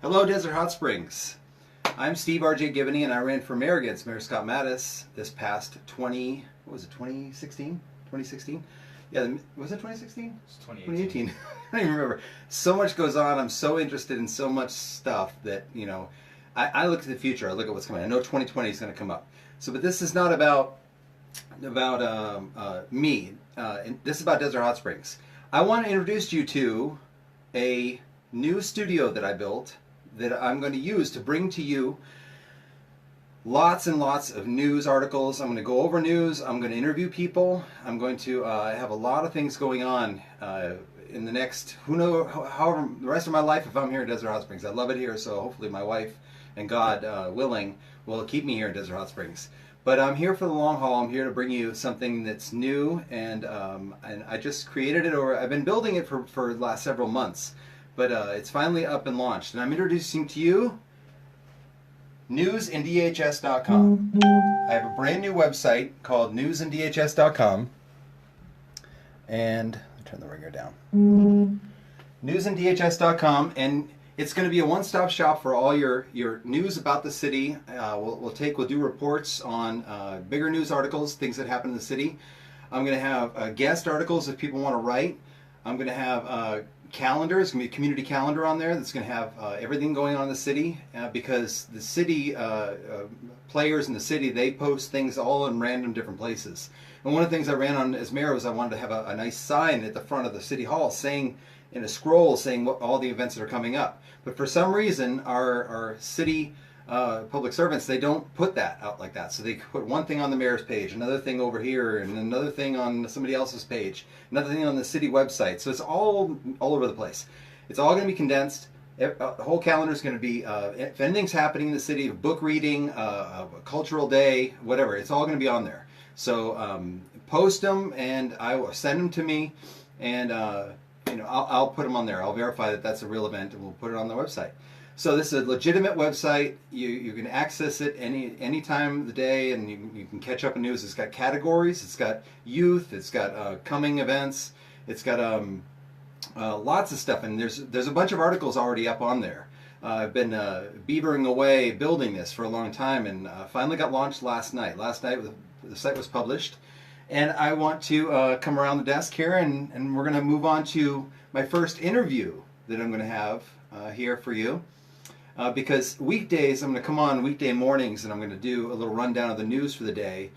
Hello, Desert Hot Springs. I'm Steve R.J. Gibney, and I ran for mayor against Mayor Scott Mattis this past 2016? 2016? Yeah, was it 2016? It's 2018. 2018. I don't even remember. So much goes on. I'm so interested in so much stuff that, I look to the future. I look at what's coming. I know 2020 is going to come up. So, but this is not about me. This is about Desert Hot Springs. I want to introduce you to a new studio that I built that I'm going to use to bring to you lots and lots of news articles. I'm going to go over news. I'm going to interview people. I'm going to have a lot of things going on in the next, however, the rest of my life if I'm here at Desert Hot Springs. I love it here, so hopefully my wife and God willing will keep me here at Desert Hot Springs. But I'm here for the long haul. I'm here to bring you something that's new, and I just created it, or I've been building it for the last several months. But it's finally up and launched, and I'm introducing to you newsanddhs.com. I have a brand new website called newsanddhs.com, and let me turn the ringer down. Newsanddhs.com, and it's going to be a one-stop shop for all your news about the city. We'll do reports on bigger news articles, things that happen in the city. I'm going to have guest articles if people want to write. I'm going to have calendar. It's going to be a community calendar on there that's going to have everything going on in the city, because the city players in the city, they post things all in random different places. And one of the things I ran on as mayor was I wanted to have a nice sign at the front of the city hall saying, in a scroll, saying what all the events that are coming up. But for some reason, our city public servants, they don't put that out like that. So they put one thing on the mayor's page, another thing over here, and another thing on somebody else's page, another thing on the city website. So it's all over the place. It's all going to be condensed. The whole calendar is going to be, if anything's happening in the city, a book reading, a cultural day, whatever, it's all going to be on there. So post them, and I will send them to me, and I'll put them on there. I'll verify that that's a real event, and we'll put it on the website. So this is a legitimate website. You can access it any time of the day, and you can catch up on news. It's got categories. It's got youth. It's got coming events. It's got lots of stuff, and there's a bunch of articles already up on there. I've been beavering away building this for a long time, and finally got launched last night. Last night the site was published, and I want to come around the desk here, and we're going to move on to my first interview that I'm going to have here for you. Because weekdays, I'm going to come on weekday mornings, and I'm going to do a little rundown of the news for the day.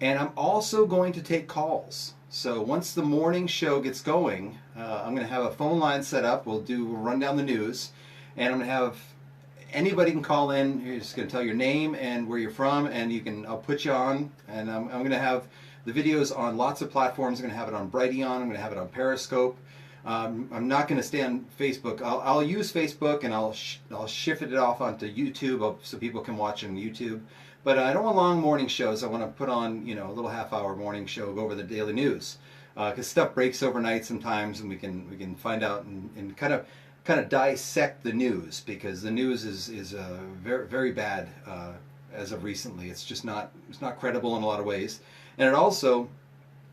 And I'm also going to take calls. So once the morning show gets going, I'm going to have a phone line set up. We'll run down the news, and I'm going to have anybody can call in. You're just going to tell your name and where you're from, and I'll put you on. And I'm going to have the videos on lots of platforms. I'm going to have it on Brighteon. I'm going to have it on Periscope. I'm not going to stay on Facebook. I'll use Facebook, and I'll shift it off onto YouTube so people can watch it on YouTube. But I don't want long morning shows. I want to put on a little half-hour morning show, go over the daily news, because stuff breaks overnight sometimes, and we can find out and kind of dissect the news, because the news is very, very bad as of recently. It's not credible in a lot of ways, and it also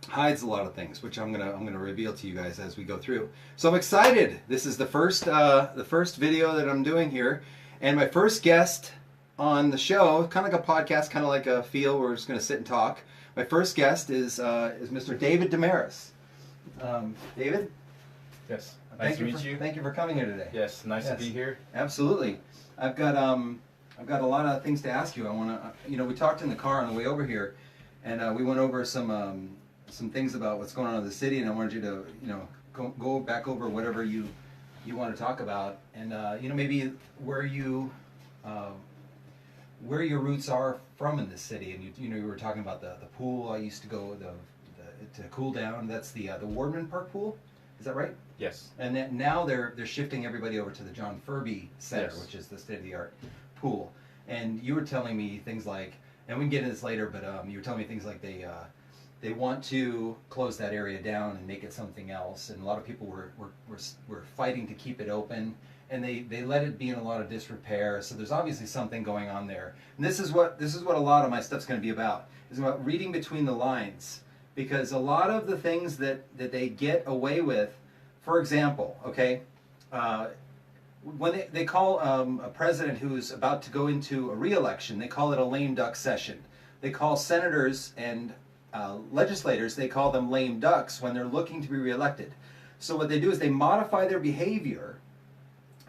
hides a lot of things, which I'm gonna reveal to you guys as we go through. So I'm excited. This is the first video that I'm doing here, and my first guest on the show, kind of like a podcast, kind of like a feel. We're just gonna sit and talk. My first guest is Mr. David Desmarais. David. Yes. Nice to meet you. Thank you for coming here today. Yes. Nice to be here. Absolutely. I've got a lot of things to ask you. I want to we talked in the car on the way over here, and we went over some things about what's going on in the city, and I wanted you to go back over whatever you want to talk about, and maybe where your roots are from in this city. And you were talking about the pool. I used to go to cool down. That's the Wardman Park pool. Is that right? Yes. And then now they're shifting everybody over to the John Furby Center, Yes. which is the state-of-the-art pool. And you were telling me things like, and we can get into this later, but you were telling me things like they want to close that area down and make it something else, and a lot of people were fighting to keep it open, and they let it be in a lot of disrepair. So there's obviously something going on there, and this is what a lot of my stuff's going to be about. It's about reading between the lines, because a lot of the things that they get away with, for example, okay, when they call a president who's about to go into a re-election, they call it a lame duck session. They call senators and legislators, they call them lame ducks when they're looking to be reelected. So what they do is they modify their behavior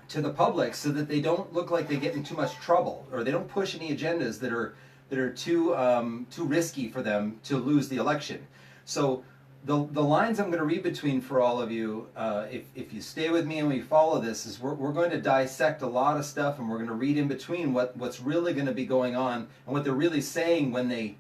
to the public so that they don't look like they get in too much trouble, or they don't push any agendas that are too risky for them to lose the election. So the lines I'm going to read between for all of you, if you stay with me and we follow this, is we're going to dissect a lot of stuff, and we're going to read in between what's really going to be going on and what they're really saying when they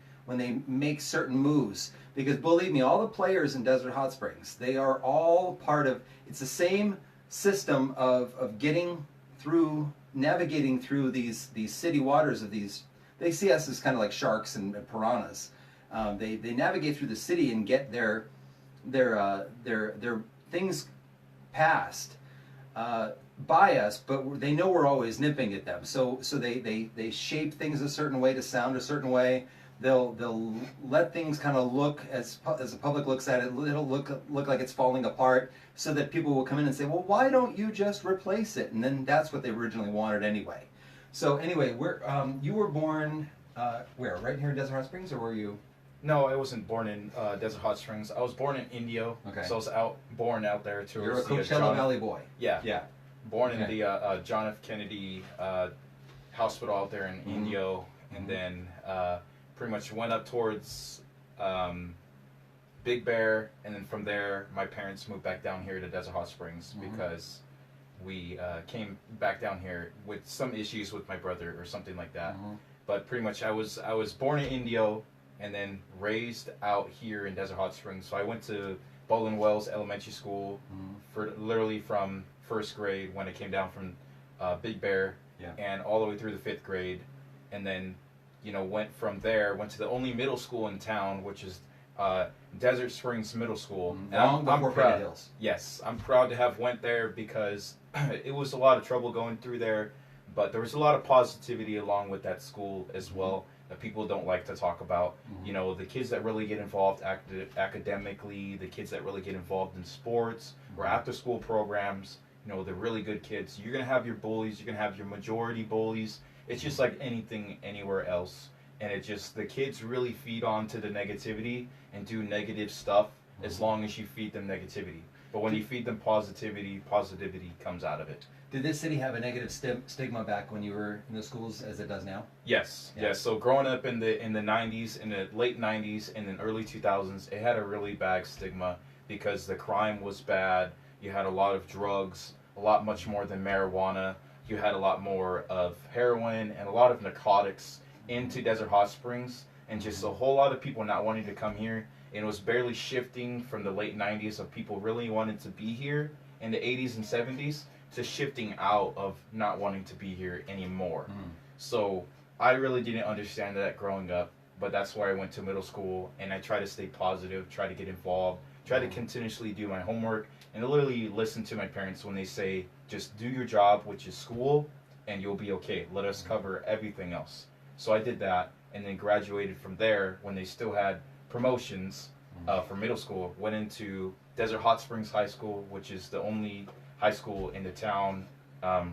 make certain moves. Because believe me, all the players in Desert Hot Springs, they are all part of, it's the same system of getting through, navigating through these city waters of these. They see us as kind of like sharks and piranhas. They navigate through the city and get their things passed by us, but they know we're always nipping at them. So they shape things a certain way to sound a certain way. They'll let things kind of look, as the public looks at it, it'll look like it's falling apart, so that people will come in and say, well, why don't you just replace it? And then that's what they originally wanted anyway. So anyway, you were born where? Right here in Desert Hot Springs, or were you? No, I wasn't born in Desert Hot Springs. I was born in Indio. Okay. So I was born out there too. You're a Coachella Valley boy. Yeah. Yeah. Born in the John F. Kennedy hospital out there in Indio, and then pretty much went up towards Big Bear, and then from there my parents moved back down here to Desert Hot Springs because we came back down here with some issues with my brother or something like that. But pretty much I was born in Indio and then raised out here in Desert Hot Springs. So I went to Bowling Wells Elementary School for literally from first grade when I came down from Big Bear, and all the way through the 5th grade, and then went from there, went to the only middle school in town, which is Desert Springs Middle School. And I'm proud. Hills. Yes, I'm proud to have went there because it was a lot of trouble going through there, but there was a lot of positivity along with that school as well that people don't like to talk about. The kids that really get involved academically, the kids that really get involved in sports or after school programs, they're really good kids. You're going to have your bullies, you're going to have your majority bullies. It's just like anything anywhere else. And it just, the kids really feed on to the negativity and do negative stuff as long as you feed them negativity. But when you feed them positivity comes out of it. Did this city have a negative stigma back when you were in the schools as it does now? Yes. So growing up in the 90s, in the late 90s and then early 2000s, it had a really bad stigma because the crime was bad. You had a lot of drugs, much more than marijuana. You had a lot more of heroin and a lot of narcotics into Desert Hot Springs, and just a whole lot of people not wanting to come here. And it was barely shifting from the late 90s of people really wanting to be here in the 80s and 70s to shifting out of not wanting to be here anymore. So I really didn't understand that growing up, but that's why I went to middle school, and I try to stay positive, try to get involved, try to continuously do my homework, and literally listen to my parents when they say, just do your job, which is school, and you'll be okay. Let us cover everything else. So I did that, and then graduated from there when they still had promotions for middle school. Went into Desert Hot Springs High School, which is the only high school in the town. I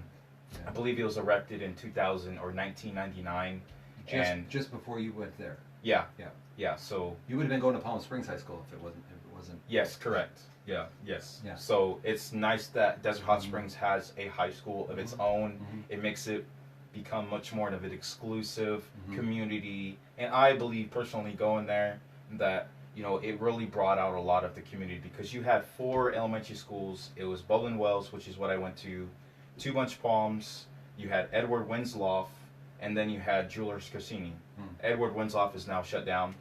believe it was erected in 2000 or 1999. Just before you went there. Yeah. So you would have been going to Palm Springs High School if it wasn't. Yes, correct. Yeah. So it's nice that Desert Hot Springs has a high school of its own. It makes it become much more of an exclusive community, and I believe personally going there that it really brought out a lot of the community because you had 4 elementary schools. It was Bowling Wells, which is what I went to, 2 Bunch Palms, you had Edward Winslow, and then you had Jewelers Cassini. Edward Winslow is now shut down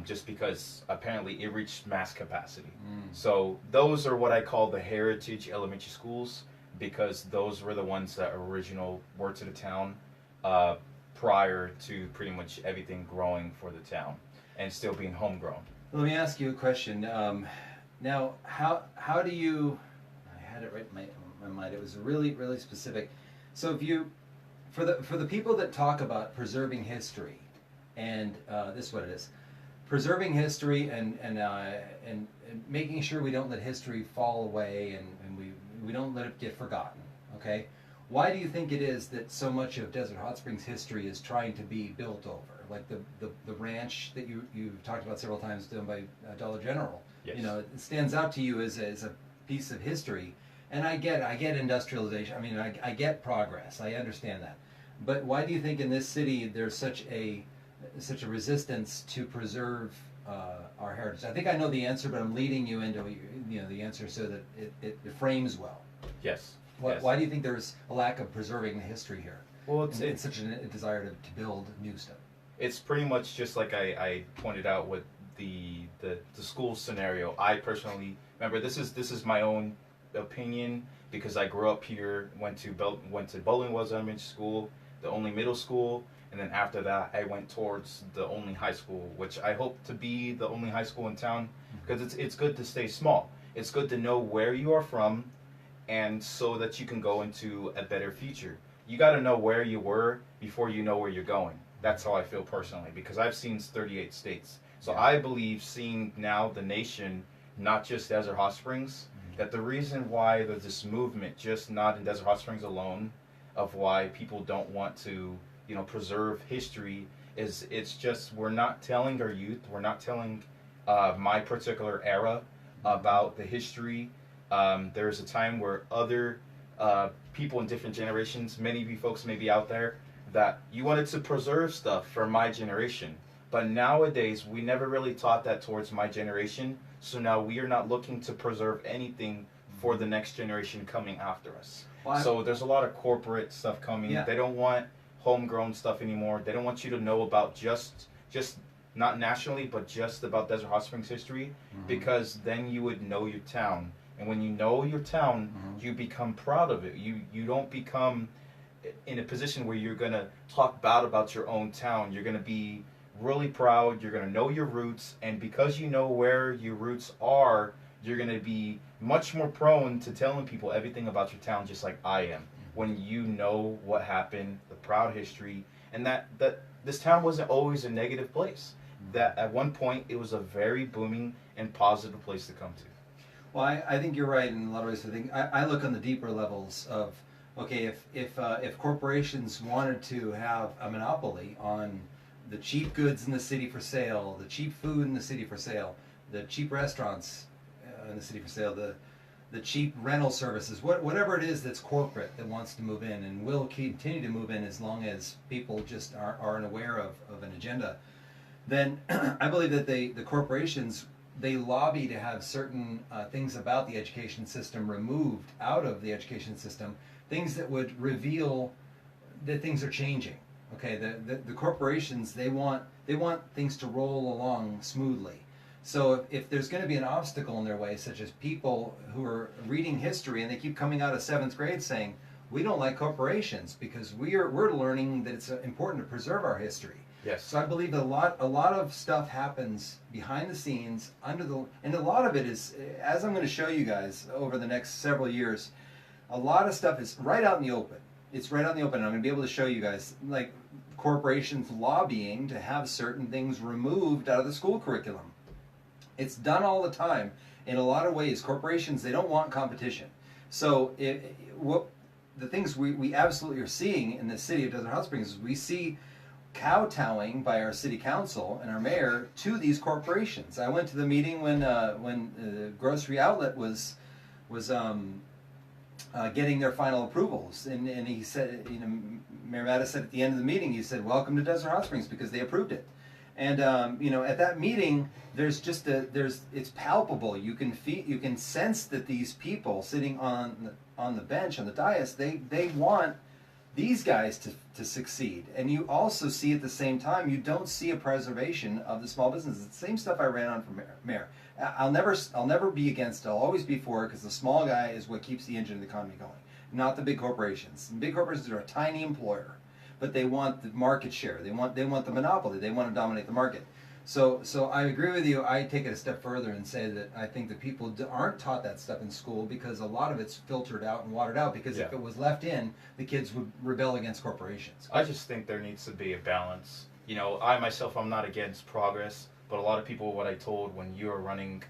just because apparently it reached mass capacity. So those are what I call the heritage elementary schools, because those were the ones that were to the town prior to pretty much everything growing for the town and still being homegrown. Let me ask you a question. Now, how do you? I had it right in my mind. It was really specific. So if you, for the people that talk about preserving history, and this is what it is, preserving history and making sure we don't let history fall away and we don't let it get forgotten. Okay, why do you think it is that so much of Desert Hot Springs history is trying to be built over? Like the ranch that you've talked about several times, done by Dollar General. Yes. You know, it stands out to you as a piece of history. And I get industrialization. I mean, I get progress. I understand that. But why do you think in this city there's such a resistance to preserve our heritage? I think I know the answer, but I'm leading you into the answer so that it frames well. Yes. Why do you think there's a lack of preserving the history here? Well, it's such a desire to build new stuff. It's pretty much just like I pointed out with the school scenario. I personally remember, this is my own opinion because I grew up here, went to Bowling Wells Elementary School, the only middle school, and then after that I went towards the only high school, which I hope to be the only high school in town, because it's good to stay small. It's good to know where you are from, and so that you can go into a better future. You got to know where you were before you know where you're going. That's how I feel personally, because I've seen 38 states. So Yeah. I believe, seeing now the nation, not just Desert Hot Springs, that the reason why there's this movement, just not in Desert Hot Springs alone, of why people don't want to, preserve history, is it's just we're not telling our youth, we're not telling my particular era about the history. There's a time where other people in different generations, many of you folks may be out there, that you wanted to preserve stuff for my generation. But nowadays, we never really taught that towards my generation. So now we are not looking to preserve anything for the next generation coming after us. Well, so there's a lot of corporate stuff coming. Yeah. They don't want homegrown stuff anymore. They don't want you to know about just not nationally, but just about Desert Hot Springs history, because then you would know your town. And when you know your town, you become proud of it. You don't become in a position where you're going to talk bad about your own town. You're going to be really proud. You're going to know your roots. And because you know where your roots are, you're going to be much more prone to telling people everything about your town, just like I am. When you know what happened, the proud history, and that this town wasn't always a negative place. That at one point it was a very booming and positive place to come to. Well, I think you're right in a lot of ways. I think I look on the deeper levels of, okay, if corporations wanted to have a monopoly on the cheap goods in the city for sale, the cheap food in the city for sale, the cheap restaurants in the city for sale, the cheap rental services, whatever it is that's corporate that wants to move in and will continue to move in as long as people just aren't aware of an agenda, then I believe that the corporations, they lobby to have certain things about the education system removed out of the education system, things that would reveal that things are changing. Okay, the corporations, they want things to roll along smoothly. So if there's going to be an obstacle in their way, such as people who are reading history and they keep coming out of 7th grade saying, we don't like corporations because we're learning that it's important to preserve our history. Yes. So I believe that a lot of stuff happens behind the scenes and a lot of it is, as I'm going to show you guys over the next several years, a lot of stuff is right out in the open. It's right out in the open, and I'm going to be able to show you guys, like corporations lobbying to have certain things removed out of the school curriculum. It's done all the time. In a lot of ways, corporations, they don't want competition. So the things we absolutely are seeing in the city of Desert Hot Springs is we see kowtowing by our city council and our mayor to these corporations. I went to the meeting when the grocery outlet was getting their final approvals, and he said, Mayor Mattis said at the end of the meeting, he said, "Welcome to Desert Hot Springs," because they approved it. And at that meeting, there's just it's palpable. You can sense that these people sitting on the bench, on the dais, they want these guys to succeed. And you also see at the same time, you don't see a preservation of the small businesses. It's the same stuff I ran on for mayor. I'll never be against it. I'll always be for it, because the small guy is what keeps the engine of the economy going, not the big corporations. And big corporations are a tiny employer, but they want the market share. They want the monopoly. They want to dominate the market. So I agree with you. I take it a step further and say that I think that people aren't taught that stuff in school, because a lot of it's filtered out and watered out, because if it was left in, the kids would rebel against corporations. I just think there needs to be a balance. I myself, I'm not against progress, but a lot of people, what I told when you were running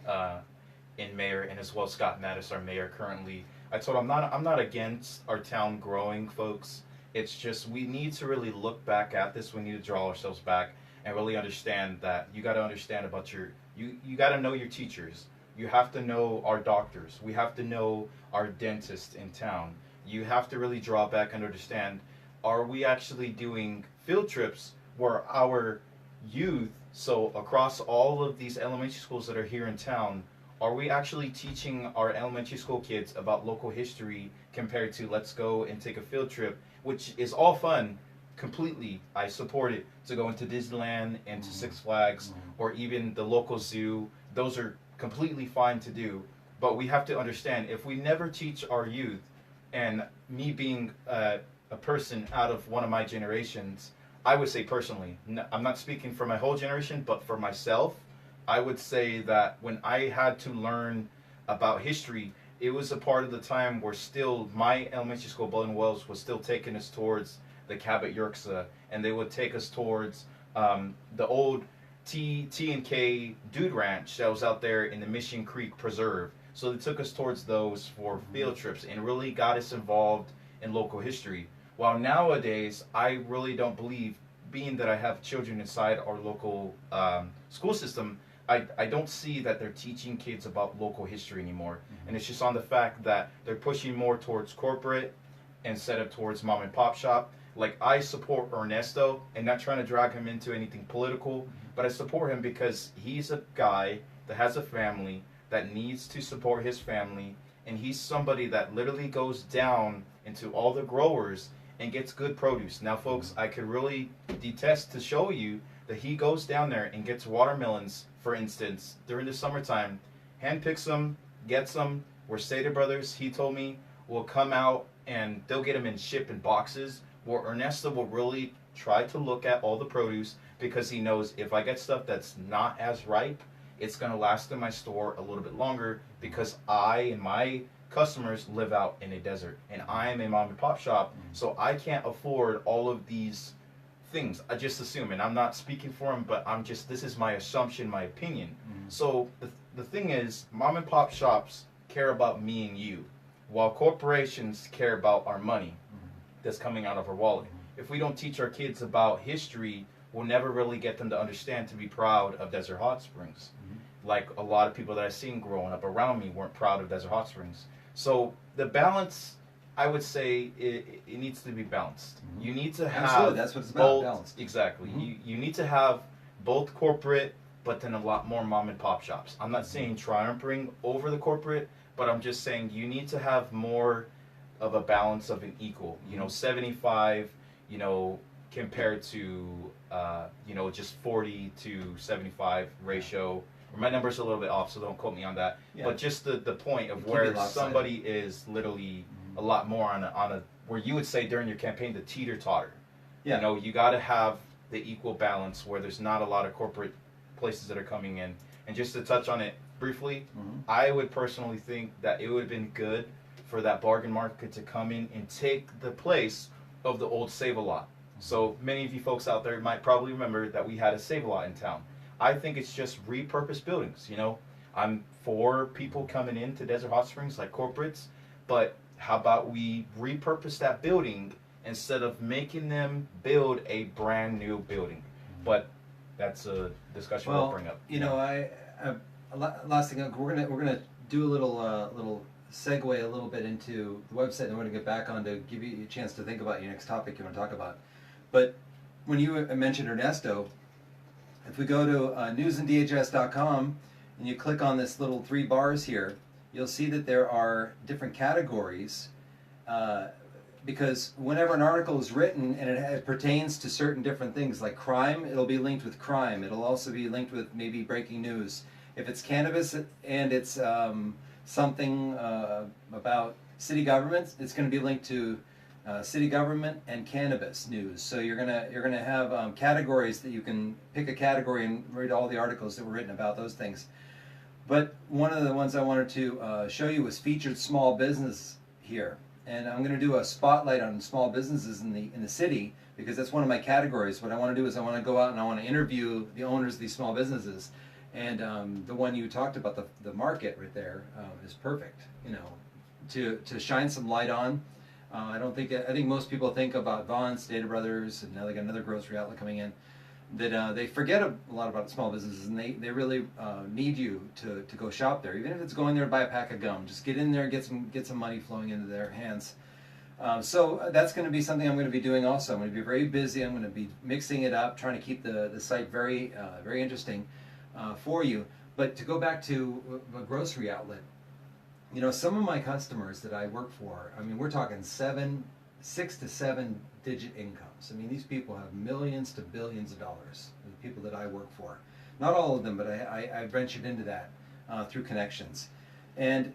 in mayor, and as well Scott Mattis, our mayor currently, I told him I'm not against our town growing, folks. It's just we need to really look back at this. We need to draw ourselves back and really understand that you got to understand about you got to know your teachers. You have to know our doctors. We have to know our dentists in town. You have to really draw back and understand, are we actually doing field trips where our youth, so across all of these elementary schools that are here in town, are we actually teaching our elementary school kids about local history compared to let's go and take a field trip, which is all fun, completely. I support it, to go into Disneyland and to Six Flags or even the local zoo. Those are completely fine to do, but we have to understand, if we never teach our youth, and me being a person out of one of my generations, I would say personally, I'm not speaking for my whole generation, but for myself, I would say that when I had to learn about history, it was a part of the time where still my elementary school, Bowling Wells, was still taking us towards the Cabot Yorksa, and they would take us towards the old T&K Dude Ranch that was out there in the Mission Creek Preserve. So they took us towards those for field trips and really got us involved in local history. While nowadays, I really don't believe, being that I have children inside our local school system, I don't see that they're teaching kids about local history anymore. And it's just on the fact that they're pushing more towards corporate instead of towards mom and pop shop. Like, I support Ernesto, and not trying to drag him into anything political, but I support him because he's a guy that has a family that needs to support his family, and he's somebody that literally goes down into all the growers and gets good produce. Now, folks, I could really detest to show you that he goes down there and gets watermelons, for instance, during the summertime, handpicks them, gets them, where Stater Brothers, he told me, will come out and they'll get them in shipping boxes, where Ernesto will really try to look at all the produce, because he knows if I get stuff that's not as ripe, it's going to last in my store a little bit longer, because I and my customers live out in a desert, and I am a mom and pop shop, so I can't afford all of these things. I just assume, and I'm not speaking for him, but this is my assumption, my opinion. So the thing is, mom and pop shops care about me and you, while corporations care about our money that's coming out of our wallet. If we don't teach our kids about history, we'll never really get them to understand, to be proud of Desert Hot Springs. Like a lot of people that I've seen growing up around me weren't proud of Desert Hot Springs. So the balance, I would say, it needs to be balanced. You need to have Absolutely, that's what it's about, both, balanced. Exactly. You need to have both corporate, but then a lot more mom and pop shops. I'm not saying triumphing over the corporate, but I'm just saying you need to have more of a balance of an equal. 75, compared to just 40 to 75 ratio. My number's a little bit off, so don't quote me on that. Yeah. But just the point of where somebody is literally a lot more on a where you would say during your campaign, the teeter-totter. Yeah. You got to have the equal balance where there's not a lot of corporate places that are coming in. And just to touch on it briefly, I would personally think that it would have been good for that bargain market to come in and take the place of the old Save-A-Lot. So many of you folks out there might probably remember that we had a Save-A-Lot in town. I think it's just repurposed buildings. I'm for people coming into Desert Hot Springs like corporates, but how about we repurpose that building instead of making them build a brand new building? But that's a discussion we'll bring up. Last thing, we're gonna do a little segue a little bit into the website, and we're gonna get back on to give you a chance to think about your next topic you want to talk about. But when you mentioned Ernesto, if we go to newsanddhs.com and you click on this little 3 bars here, you'll see that there are different categories, because whenever an article is written and it pertains to certain different things like crime, it'll be linked with crime. It'll also be linked with maybe breaking news. If it's cannabis and it's something about city governments, it's going to be linked to city government and cannabis news. So you're gonna have categories that you can pick a category and read all the articles that were written about those things. But one of the ones I wanted to show you was featured small business here, and I'm going to do a spotlight on small businesses in the city, because that's one of my categories. What I want to do is I want to go out and I want to interview the owners of these small businesses, and the one you talked about, the market right there, is perfect. to shine some light on. I think most people think about Vaughn's, Data Brothers, and now they got another grocery outlet coming in. That they forget a lot about small businesses, and they really need you to go shop there, even if it's going there to buy a pack of gum. Just get in there, get some money flowing into their hands. So that's going to be something I'm going to be doing also. I'm going to be very busy. I'm going to be mixing it up, trying to keep the site very very interesting for you. But to go back to a grocery outlet, you know, some of my customers that I work for, I mean, we're talking 6 to 7 digit incomes. I mean, these people have millions to billions of dollars, the people that I work for. Not all of them, but I ventured into that through connections. And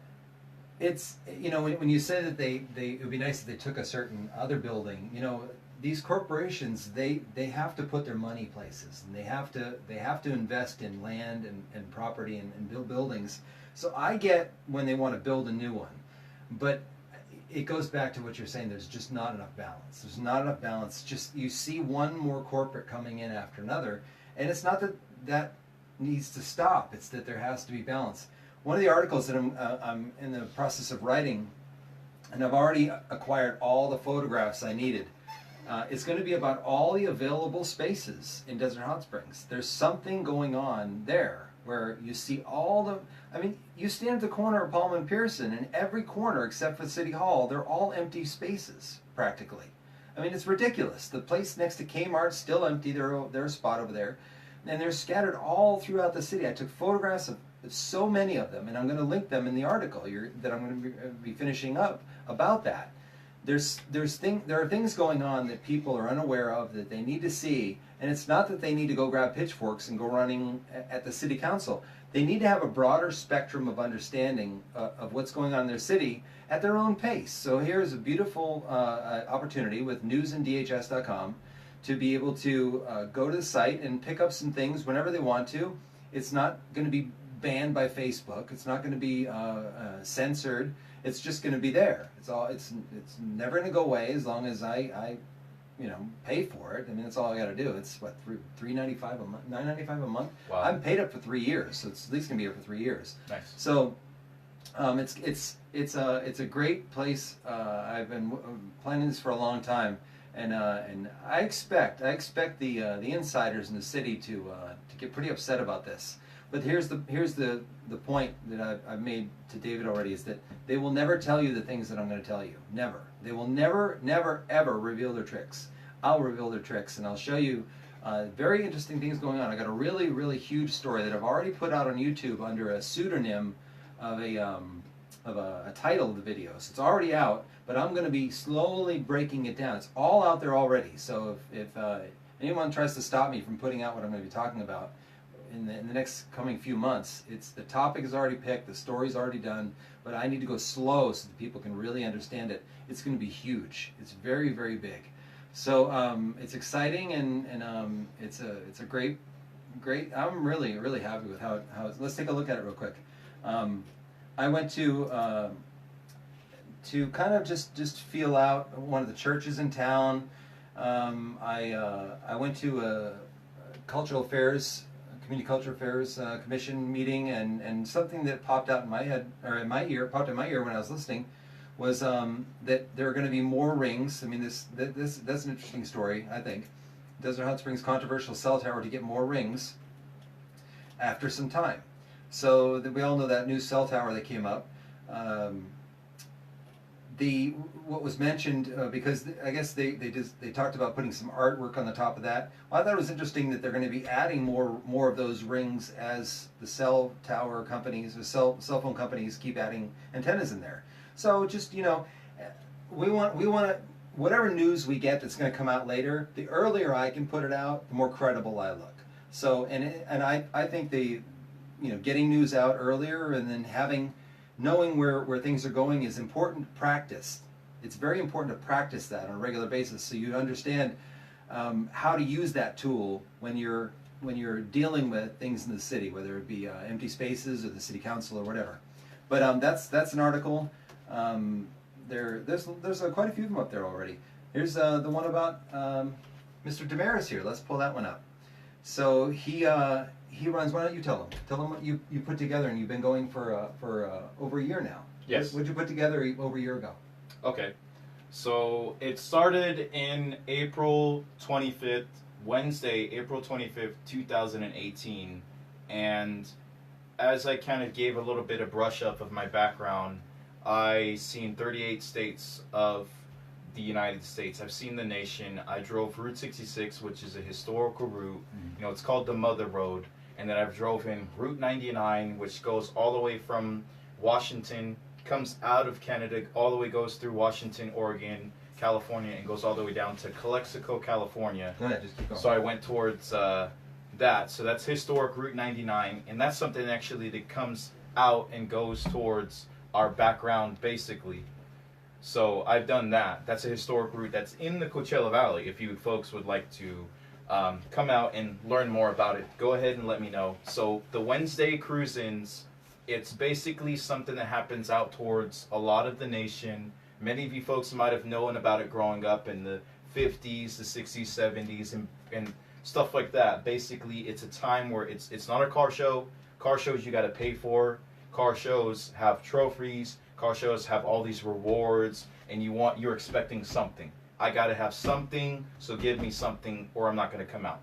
it's, you know, when you say that it would be nice if they took a certain other building, you know, these corporations, they have to put their money places, and they have to invest in land and property and build buildings. So I get when they want to build a new one, but it goes back to what you're saying. There's just not enough balance. There's not enough balance. Just you see one more corporate coming in after another, and it's not that that needs to stop. It's that there has to be balance. One of the articles that I'm in the process of writing, and I've already acquired all the photographs I needed. It's going to be about all the available spaces in Desert Hot Springs. There's something going on there where you see all the, I mean, you stand at the corner of Palm and Pearson, and every corner except for City Hall, they're all empty spaces, practically. I mean, it's ridiculous. The place next to Kmart's still empty. They're a spot over there. And they're scattered all throughout the city. I took photographs of so many of them, and I'm going to link them in the article that I'm going to be finishing up about that. There are things going on that people are unaware of that they need to see, and it's not that they need to go grab pitchforks and go running at the city council. They need to have a broader spectrum of understanding of what's going on in their city at their own pace. So here's a beautiful opportunity with newsanddhs.com to be able to go to the site and pick up some things whenever they want to. It's not going to be banned by Facebook. It's not going to be censored. It's just going to be there. It's never going to go away as long as I pay for it. I mean, that's all I got to do. It's what, $3.95 a month, $9.95 a month. Wow. I'm paid up for 3 years, so it's at least going to be here for 3 years. Nice. So it's a great place. I've been planning this for a long time, and I expect the insiders in the city to get pretty upset about this. But here's the point that I've made to David already, is that they will never tell you the things that I'm going to tell you. Never. They will never, ever reveal their tricks. I'll reveal their tricks, and I'll show you very interesting things going on. I got a really, really huge story that I've already put out on YouTube under a pseudonym of a title of the video. So it's already out, but I'm going to be slowly breaking it down. It's all out there already. So if anyone tries to stop me from putting out what I'm going to be talking about in the next coming few months, the topic is already picked, the story's already done, but I need to go slow so that people can really understand it. It's going to be huge. It's very, very big. So it's exciting, and it's a great. I'm really, really happy with how let's take a look at it real quick. I went to kind of just feel out one of the churches in town. I went to a cultural affairs. Community Culture Affairs Commission meeting, and something that popped out in my head, or in my ear, popped in my ear when I was listening, was that there are going to be more rings. I mean, that's an interesting story, I think. Desert Hot Springs controversial cell tower to get more rings after some time. So we all know that new cell tower that came up. What was mentioned, because I guess they talked about putting some artwork on the top of that. Well, I thought it was interesting that they're going to be adding more of those rings as the cell tower companies or cell phone companies keep adding antennas in there. So just, we want to, whatever news we get that's going to come out later, the earlier I can put it out, the more credible I look. So and I think getting news out earlier and then knowing where things are going is important practice. It's very important to practice that on a regular basis, so you understand how to use that tool when you're dealing with things in the city, whether it be empty spaces or the city council or whatever. But that's an article. There's quite a few of them up there already. Here's the one about Mr. Desmarais here. Let's pull that one up. So he runs. Why don't you tell him? Tell him what you put together, and you've been going for over a year now. Yes. What'd you put together over a year ago? Okay. So it started in April 25th, Wednesday, April 25th, 2018. And as I kind of gave a little bit of brush up of my background, I seen 38 states of the United States. I've seen the nation. I drove Route 66, which is a historical route. You know, it's called the Mother Road. And then I've drove in Route 99, which goes all the way from Washington, comes out of Canada, all the way goes through Washington, Oregon, California, and goes all the way down to Calexico, California. Go ahead, just keep going. So I went towards that. So that's historic Route 99, and that's something actually that comes out and goes towards our background, basically. So I've done that. That's a historic route that's in the Coachella Valley. If you folks would like to come out and learn more about it, go ahead and let me know. So the Wednesday cruise-ins, it's basically something that happens out towards a lot of the nation. Many of you folks might have known about it growing up in the 50s, the 60s, 70s, and stuff like that. Basically, it's a time where it's not a car show. Car shows you got to pay for. Car shows have trophies. Car shows have all these rewards, and you're expecting something. I got to have something, so give me something, or I'm not going to come out.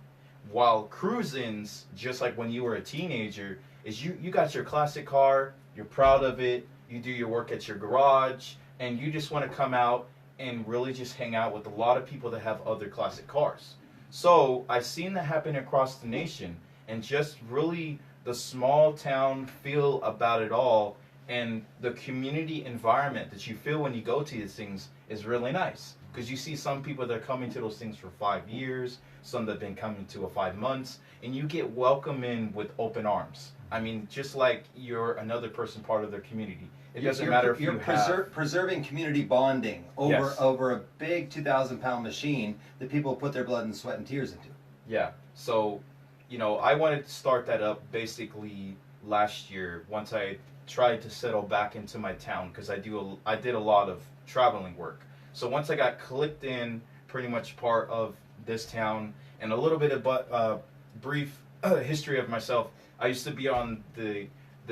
While cruise-ins, just like when you were a teenager, is you got your classic car, you're proud of it, you do your work at your garage, and you just want to come out and really just hang out with a lot of people that have other classic cars. So I've seen that happen across the nation, and just really the small town feel about it all, and the community environment that you feel when you go to these things is really nice. Because you see some people that are coming to those things for 5 years, some that have been coming to it 5 months, and you get welcomed in with open arms. I mean, just like you're another person part of their community. It doesn't matter if you have... preserving community bonding over a big 2,000-pound machine that people put their blood and sweat and tears into. Yeah. So, you know, I wanted to start that up basically last year once I tried to settle back into my town, because I did a lot of traveling work. So once I got clicked in, pretty much part of this town, and a little bit of brief history of myself, I used to be on the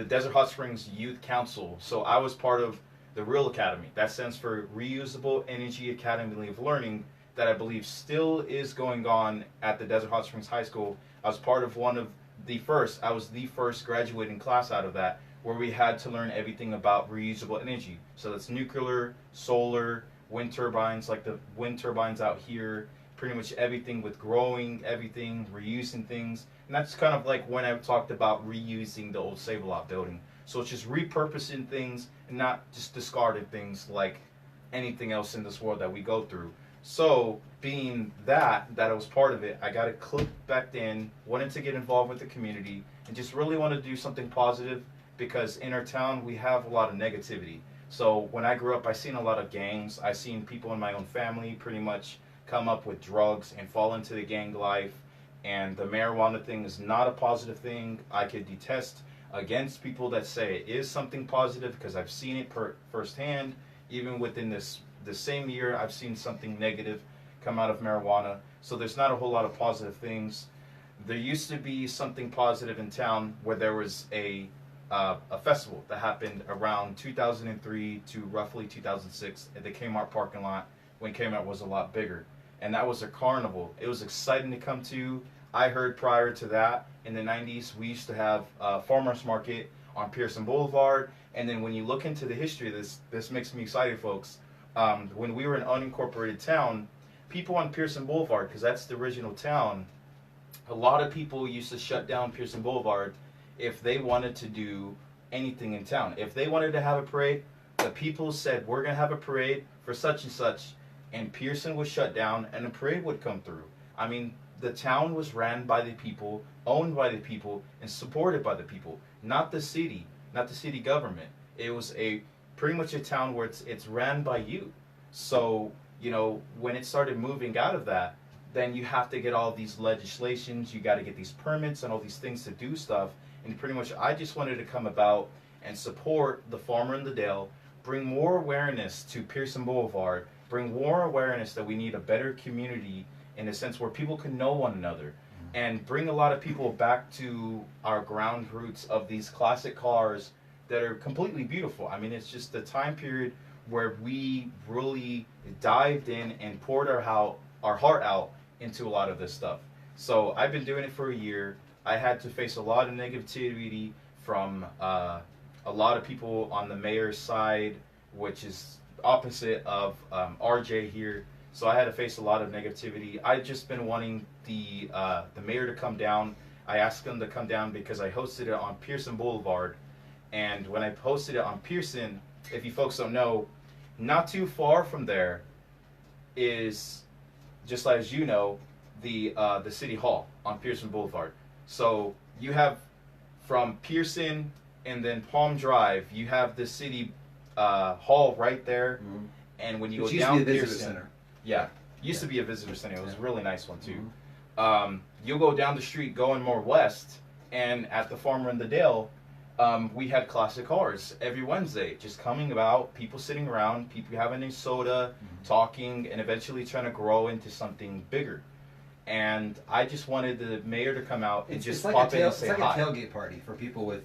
Desert Hot Springs Youth Council. So I was part of the REAL Academy. That stands for Reusable Energy Academy of Learning, that I believe still is going on at the Desert Hot Springs High School. I was part of I was the first graduating class out of that, where we had to learn everything about reusable energy. So that's nuclear, solar, wind turbines, like the wind turbines out here, pretty much everything with growing everything, reusing things. And that's kind of like when I talked about reusing the old Save-A-Lot building. So it's just repurposing things and not just discarding things like anything else in this world that we go through. So being that I was part of it, I got it clicked back in, wanted to get involved with the community, and just really want to do something positive, because in our town we have a lot of negativity. So when I grew up, I seen a lot of gangs. I seen people in my own family pretty much come up with drugs and fall into the gang life. And the marijuana thing is not a positive thing. I could detest against people that say it is something positive, because I've seen it firsthand. Even within the same year, I've seen something negative come out of marijuana. So there's not a whole lot of positive things. There used to be something positive in town, where there was a festival that happened around 2003 to roughly 2006 at the Kmart parking lot, when Kmart was a lot bigger. And that was a carnival. It was exciting to come to. I heard prior to that, in the 90s, we used to have a farmer's market on Pearson Boulevard. And then when you look into the history of this makes me excited, folks. When we were an unincorporated town, people on Pearson Boulevard, because that's the original town, a lot of people used to shut down Pearson Boulevard if they wanted to do anything in town. If they wanted to have a parade, the people said, we're going to have a parade for such and such, and Pearson was shut down and a parade would come through. I mean, the town was ran by the people, owned by the people, and supported by the people, not the city government. It was pretty much a town where it's ran by you. So, you know, when it started moving out of that, then you have to get all these legislations, you got to get these permits and all these things to do stuff. And pretty much I just wanted to come about and support the farmer in the Dale, bring more awareness to Pearson Boulevard, bring more awareness that we need a better community in a sense where people can know one another, and bring a lot of people back to our ground roots of these classic cars that are completely beautiful. I mean, it's just the time period where we really dived in and poured our heart out into a lot of this stuff. So I've been doing it for a year. I had to face a lot of negativity from a lot of people on the mayor's side, which is opposite of RJ here. So I had to face a lot of negativity. I've just been wanting the mayor to come down. I asked him to come down because I hosted it on Pearson Boulevard, and when I posted it on Pearson, if you folks don't know, not too far from there is, just as you know, the City Hall on Pearson Boulevard. So you have from Pearson and then Palm Drive, you have the City Hall right there, Mm-hmm. and when you Which go used down to be a visitor Pearson, center. yeah, used to be a visitor center. It was a really nice one too. Mm-hmm. You'll go down the street going more west, and at the Farmer in the Dale, we had classic cars every Wednesday, just coming about, people sitting around, people having a soda, talking, and eventually trying to grow into something bigger. And I just wanted the mayor to come out and just pop in and say it's like hi. a tailgate party for people with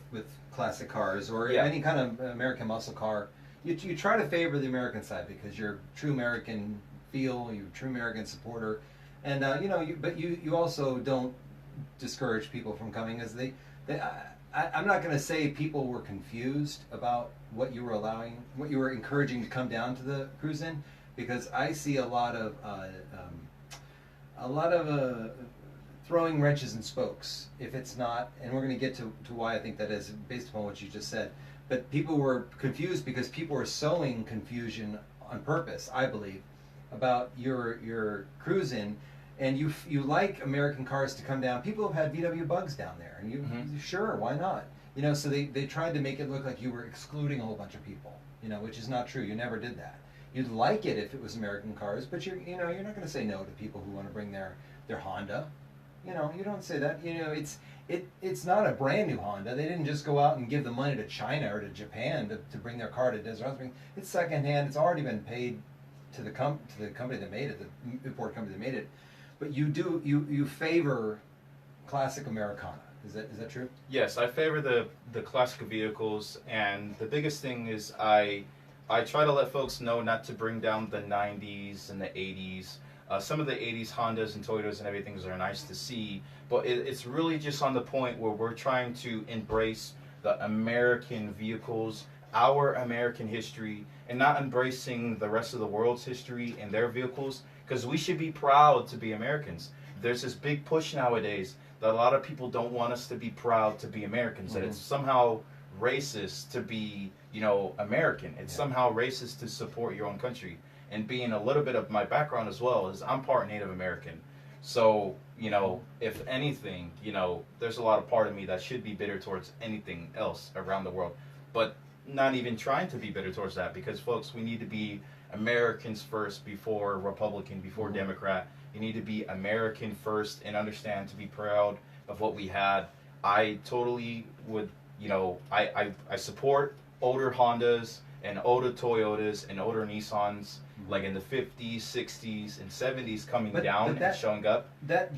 classic cars or Yeah. any kind of American muscle car. You try to favor the American side because you're a true American feel, you're a true American supporter, and but you also don't discourage people from coming as I'm not going to say people were confused about what you were encouraging to come down to the cruise in, because I see a lot of throwing wrenches and spokes if it's not, and we're going to get to why I think that is based upon what you just said. But people were confused because people were sowing confusion on purpose, I believe, about your cruise in, and you like American cars to come down. People have had VW Bugs down there, and sure, why not? So they tried to make it look like you were excluding a whole bunch of people, which is not true. You never did that. You'd like it if it was American cars, but you're not going to say no to people who want to bring their Honda. You don't say that. It's not a brand new Honda. They didn't just go out and give the money to China or to Japan to bring their car to Desert Hot Springs. It's secondhand. It's already been paid to the company that made it, the import company that made it. But you favor classic Americana. Is that true? Yes, I favor the classic vehicles, and the biggest thing is I try to let folks know not to bring down the 90s and the 80s. Some of the 80s Hondas and Toyotas and everything are nice to see, but it's really just on the point where we're trying to embrace the American vehicles, our American history, and not embracing the rest of the world's history and their vehicles, because we should be proud to be Americans. There's this big push nowadays that a lot of people don't want us to be proud to be Americans, that it's somehow racist to be, American. It's somehow racist to support your own country. And being a little bit of my background as well is I'm part Native American. So, if anything, there's a lot of part of me that should be bitter towards anything else around the world. But not even trying to be bitter towards that, because, folks, we need to be Americans first before Republican, before Democrat. You need to be American first and understand to be proud of what we had. I totally would, I support older Hondas and older Toyotas and older Nissans, like in the 50s, 60s, and 70s coming down and showing up. That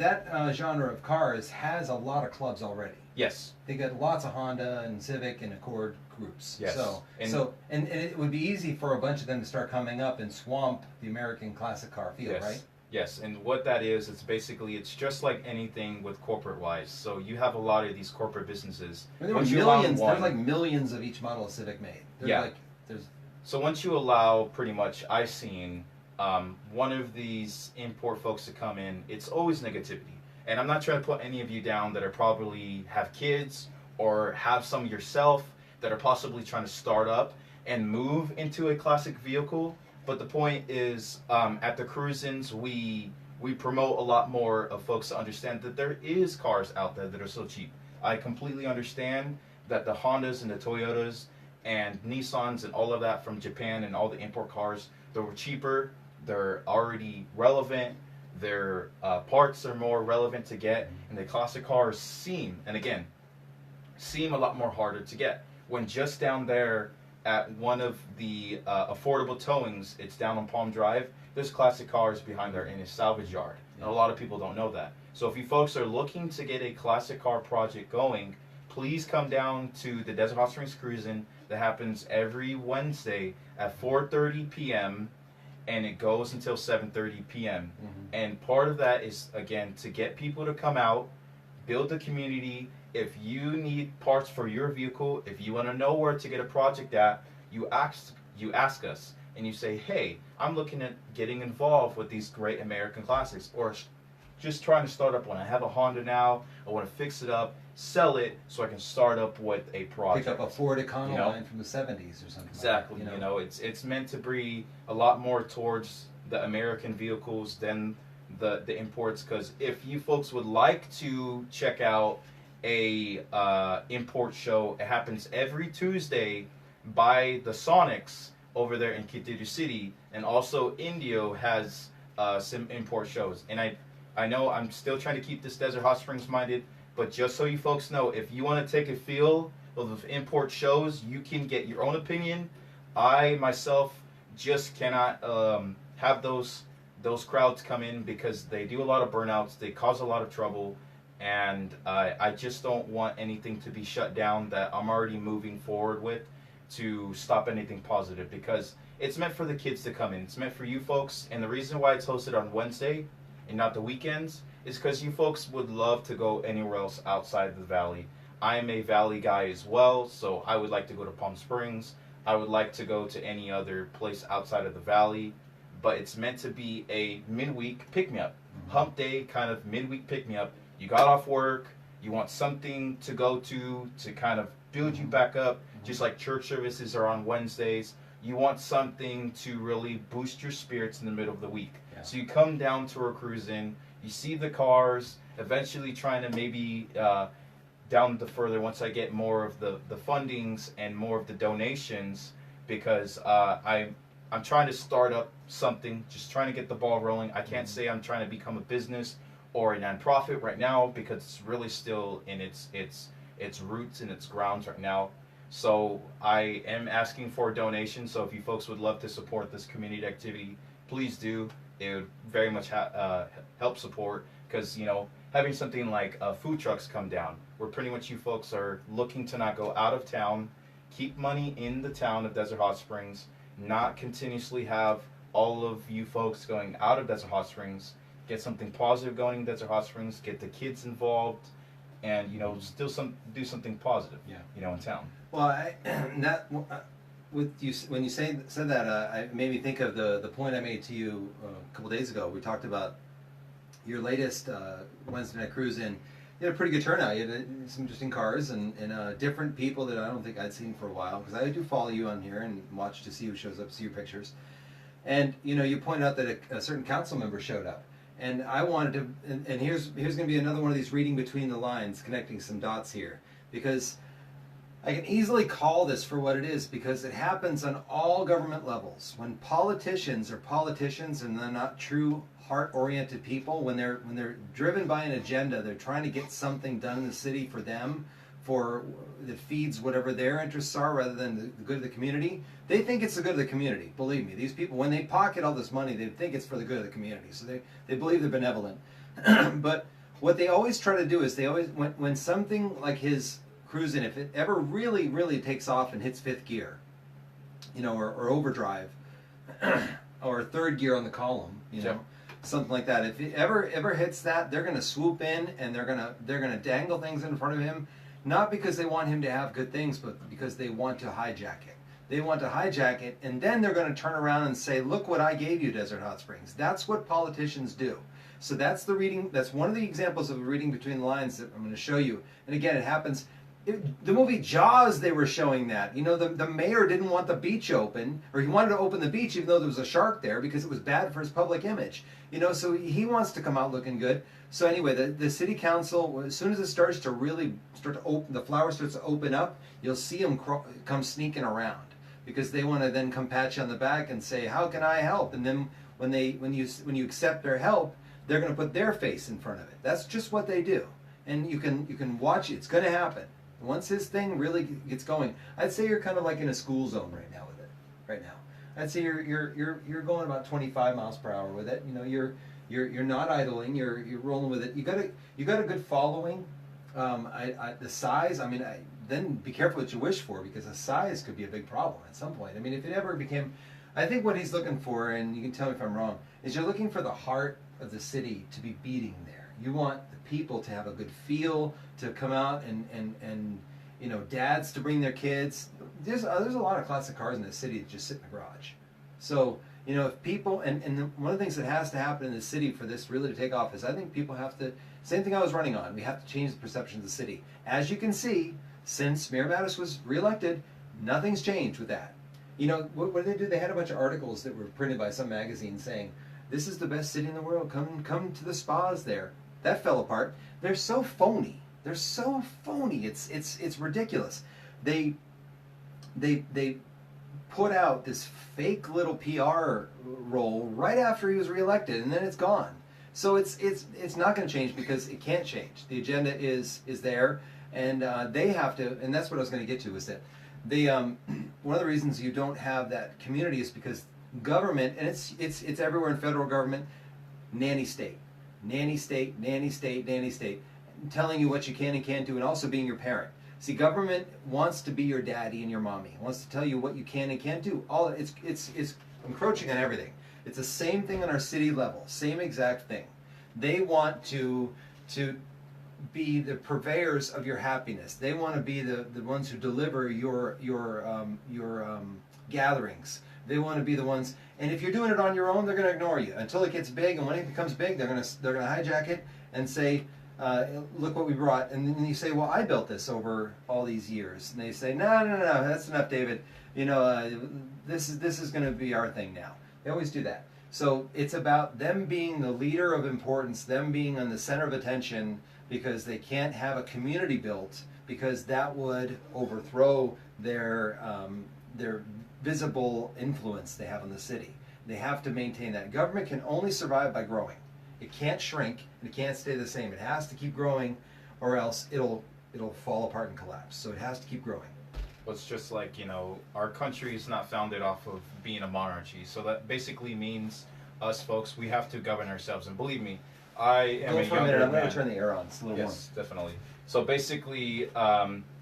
genre of cars has a lot of clubs already. Yes. They got lots of Honda and Civic and Accord groups. Yes. And it would be easy for a bunch of them to start coming up and swamp the American classic car feel, yes. right? Yes, and what that is, it's just like anything with corporate-wise. So you have a lot of these corporate businesses. There were millions. There's like millions of each model of Civic made. So once you allow, pretty much, I've seen one of these import folks to come in, it's always negativity. And I'm not trying to put any of you down that are probably have kids or have some yourself that are possibly trying to start up and move into a classic vehicle. But the point is, at the cruise-ins, we promote a lot more of folks to understand that there is cars out there that are so cheap. I completely understand that the Hondas and the Toyotas and Nissans and all of that from Japan and all the import cars, they were cheaper, they're already relevant, their parts are more relevant to get, and the classic cars seem a lot more harder to get. When just down there at one of the affordable towings, it's down on Palm Drive, there's classic cars behind there in a salvage yard. And a lot of people don't know that. So if you folks are looking to get a classic car project going, please come down to the Desert Hot Springs Cruising that happens every Wednesday at 4:30 p.m. and it goes until 7:30 p.m. And part of that is, again, to get people to come out, build a community. If you need parts for your vehicle, if you want to know where to get a project at, you ask us and you say, hey, I'm looking at getting involved with these great American classics, or just trying to start up one. I have a Honda now, I want to fix it up, sell it so I can start up with a project. Pick up a Ford Econoline from the 70s or something. Exactly. Like that, It's meant to be a lot more towards the American vehicles than the imports, because if you folks would like to check out a import show, it happens every Tuesday by the Sonics over there in Kitiru City, and also Indio has some import shows. And I know I'm still trying to keep this Desert Hot Springs minded, but just so you folks know, if you want to take a feel of import shows, you can get your own opinion. I myself just cannot have those crowds come in, because they do a lot of burnouts, they cause a lot of trouble, and I just don't want anything to be shut down that I'm already moving forward with to stop anything positive, because it's meant for the kids to come in. It's meant for you folks, and the reason why it's hosted on Wednesday and not the weekends is because you folks would love to go anywhere else outside of the valley. I am a valley guy as well, so I would like to go to Palm Springs. I would like to go to any other place outside of the valley, but it's meant to be a midweek pick-me-up. Hump day kind of midweek pick-me-up. You got off work, you want something to go to kind of build you back up, just like church services are on Wednesdays. You want something to really boost your spirits in the middle of the week. Yeah. So you come down to our cruising, you see the cars, eventually trying to maybe down the further once I get more of the fundings and more of the donations, because I'm trying to start up something, just trying to get the ball rolling. I can't say I'm trying to become a business or a nonprofit right now, because it's really still in its roots and its grounds right now. So I am asking for donations. So if you folks would love to support this community activity, please do. It would very much help support, because having something like food trucks come down, where pretty much you folks are looking to not go out of town, keep money in the town of Desert Hot Springs, not continuously have all of you folks going out of Desert Hot Springs, get something positive going in Desert Hot Springs, get the kids involved, and still do something positive. In town. Well, with you when you said that, it made me think of the point I made to you a couple days ago. We talked about your latest Wednesday night cruise in. You had a pretty good turnout. You had some interesting cars and different people that I don't think I'd seen for a while, because I do follow you on here and watch to see who shows up, see your pictures. And you pointed out that a certain council member showed up. And I wanted to, and here's going to be another one of these reading between the lines, connecting some dots here, because I can easily call this for what it is, because it happens on all government levels. When politicians are politicians and they're not true heart-oriented people, when they're driven by an agenda, they're trying to get something done in the city for them, that feeds whatever their interests are rather than the good of the community. They think it's the good of the community. Believe me, these people, when they pocket all this money, they think it's for the good of the community. So they believe they're benevolent. But what they always try to do is they always, when something like his cruising, if it ever really, really takes off and hits fifth gear, or overdrive, or third gear on the column, something like that. If it ever hits that, they're going to swoop in and they're going to dangle things in front of him, not because they want him to have good things, but because they want to hijack it. They want to hijack it, and then they're going to turn around and say, "Look what I gave you, Desert Hot Springs." That's what politicians do. So that's the reading. That's one of the examples of reading between the lines that I'm going to show you. And again, it happens. The movie Jaws, they were showing that. The mayor didn't want the beach open, or he wanted to open the beach even though there was a shark there, because it was bad for his public image. So he wants to come out looking good. So anyway, the city council, as soon as it starts to open, the flower starts to open up, you'll see them come sneaking around, because they want to then come pat you on the back and say, "How can I help?" And then when you accept their help, they're going to put their face in front of it. That's just what they do, and you can watch it. It's going to happen. Once his thing really gets going, I'd say you're kind of like in a school zone right now with it. Right now, I'd say you're going about 25 miles per hour with it. You're not idling. You're rolling with it. You got a good following. The size, I mean, then be careful what you wish for, because the size could be a big problem at some point. I mean, if it ever became, I think what he's looking for, and you can tell me if I'm wrong, is you're looking for the heart of the city to be beating there. You want the people to have a good feel, to come out and you know, dads to bring their kids. There's a lot of classic cars in the city that just sit in the garage. So, you know, if people, one of the things that has to happen in the city for this really to take off is, I think people have to, same thing I was running on, we have to change the perception of the city. As you can see, since Mayor Mattis was reelected, nothing's changed with that. You know, what did they do? They had a bunch of articles that were printed by some magazine saying, this is the best city in the world, come to the spas there. That fell apart. They're so phony. They're so phony. It's ridiculous. They put out this fake little PR role right after he was reelected, and then it's gone. So it's not going to change, because it can't change. The agenda is there, and they have to. And that's what I was going to get to, is that the one of the reasons you don't have that community is because government, and it's everywhere in federal government, nanny state, nanny state, nanny state, nanny state, telling you what you can and can't do, and also being your parent. See, government wants to be your daddy and your mommy. Wants to tell you what you can and can't do. All it's encroaching on everything. It's the same thing on our city level. Same exact thing. They want to be the purveyors of your happiness. They want to be the ones who deliver your gatherings. They want to be the ones. And if you're doing it on your own, they're going to ignore you until it gets big. And when it becomes big, they're going to hijack it and say, look what we brought. And then you say, well, I built this over all these years. And they say, no, that's enough, David. You know, this is going to be our thing now. They always do that. So it's about them being the leader of importance, them being on the center of attention, because they can't have a community built, because that would overthrow their visible influence they have on the city. They have to maintain that. Government can only survive by growing. It can't shrink, and it can't stay the same. It has to keep growing, or else it'll fall apart and collapse. So it has to keep growing. Well, it's just like, you know, our country is not founded off of being a monarchy. So that basically means us folks, we have to govern ourselves. And believe me, I am Go a for a minute. younger I'm going man. to turn the air on. It's a little warm. Yes, definitely. So basically,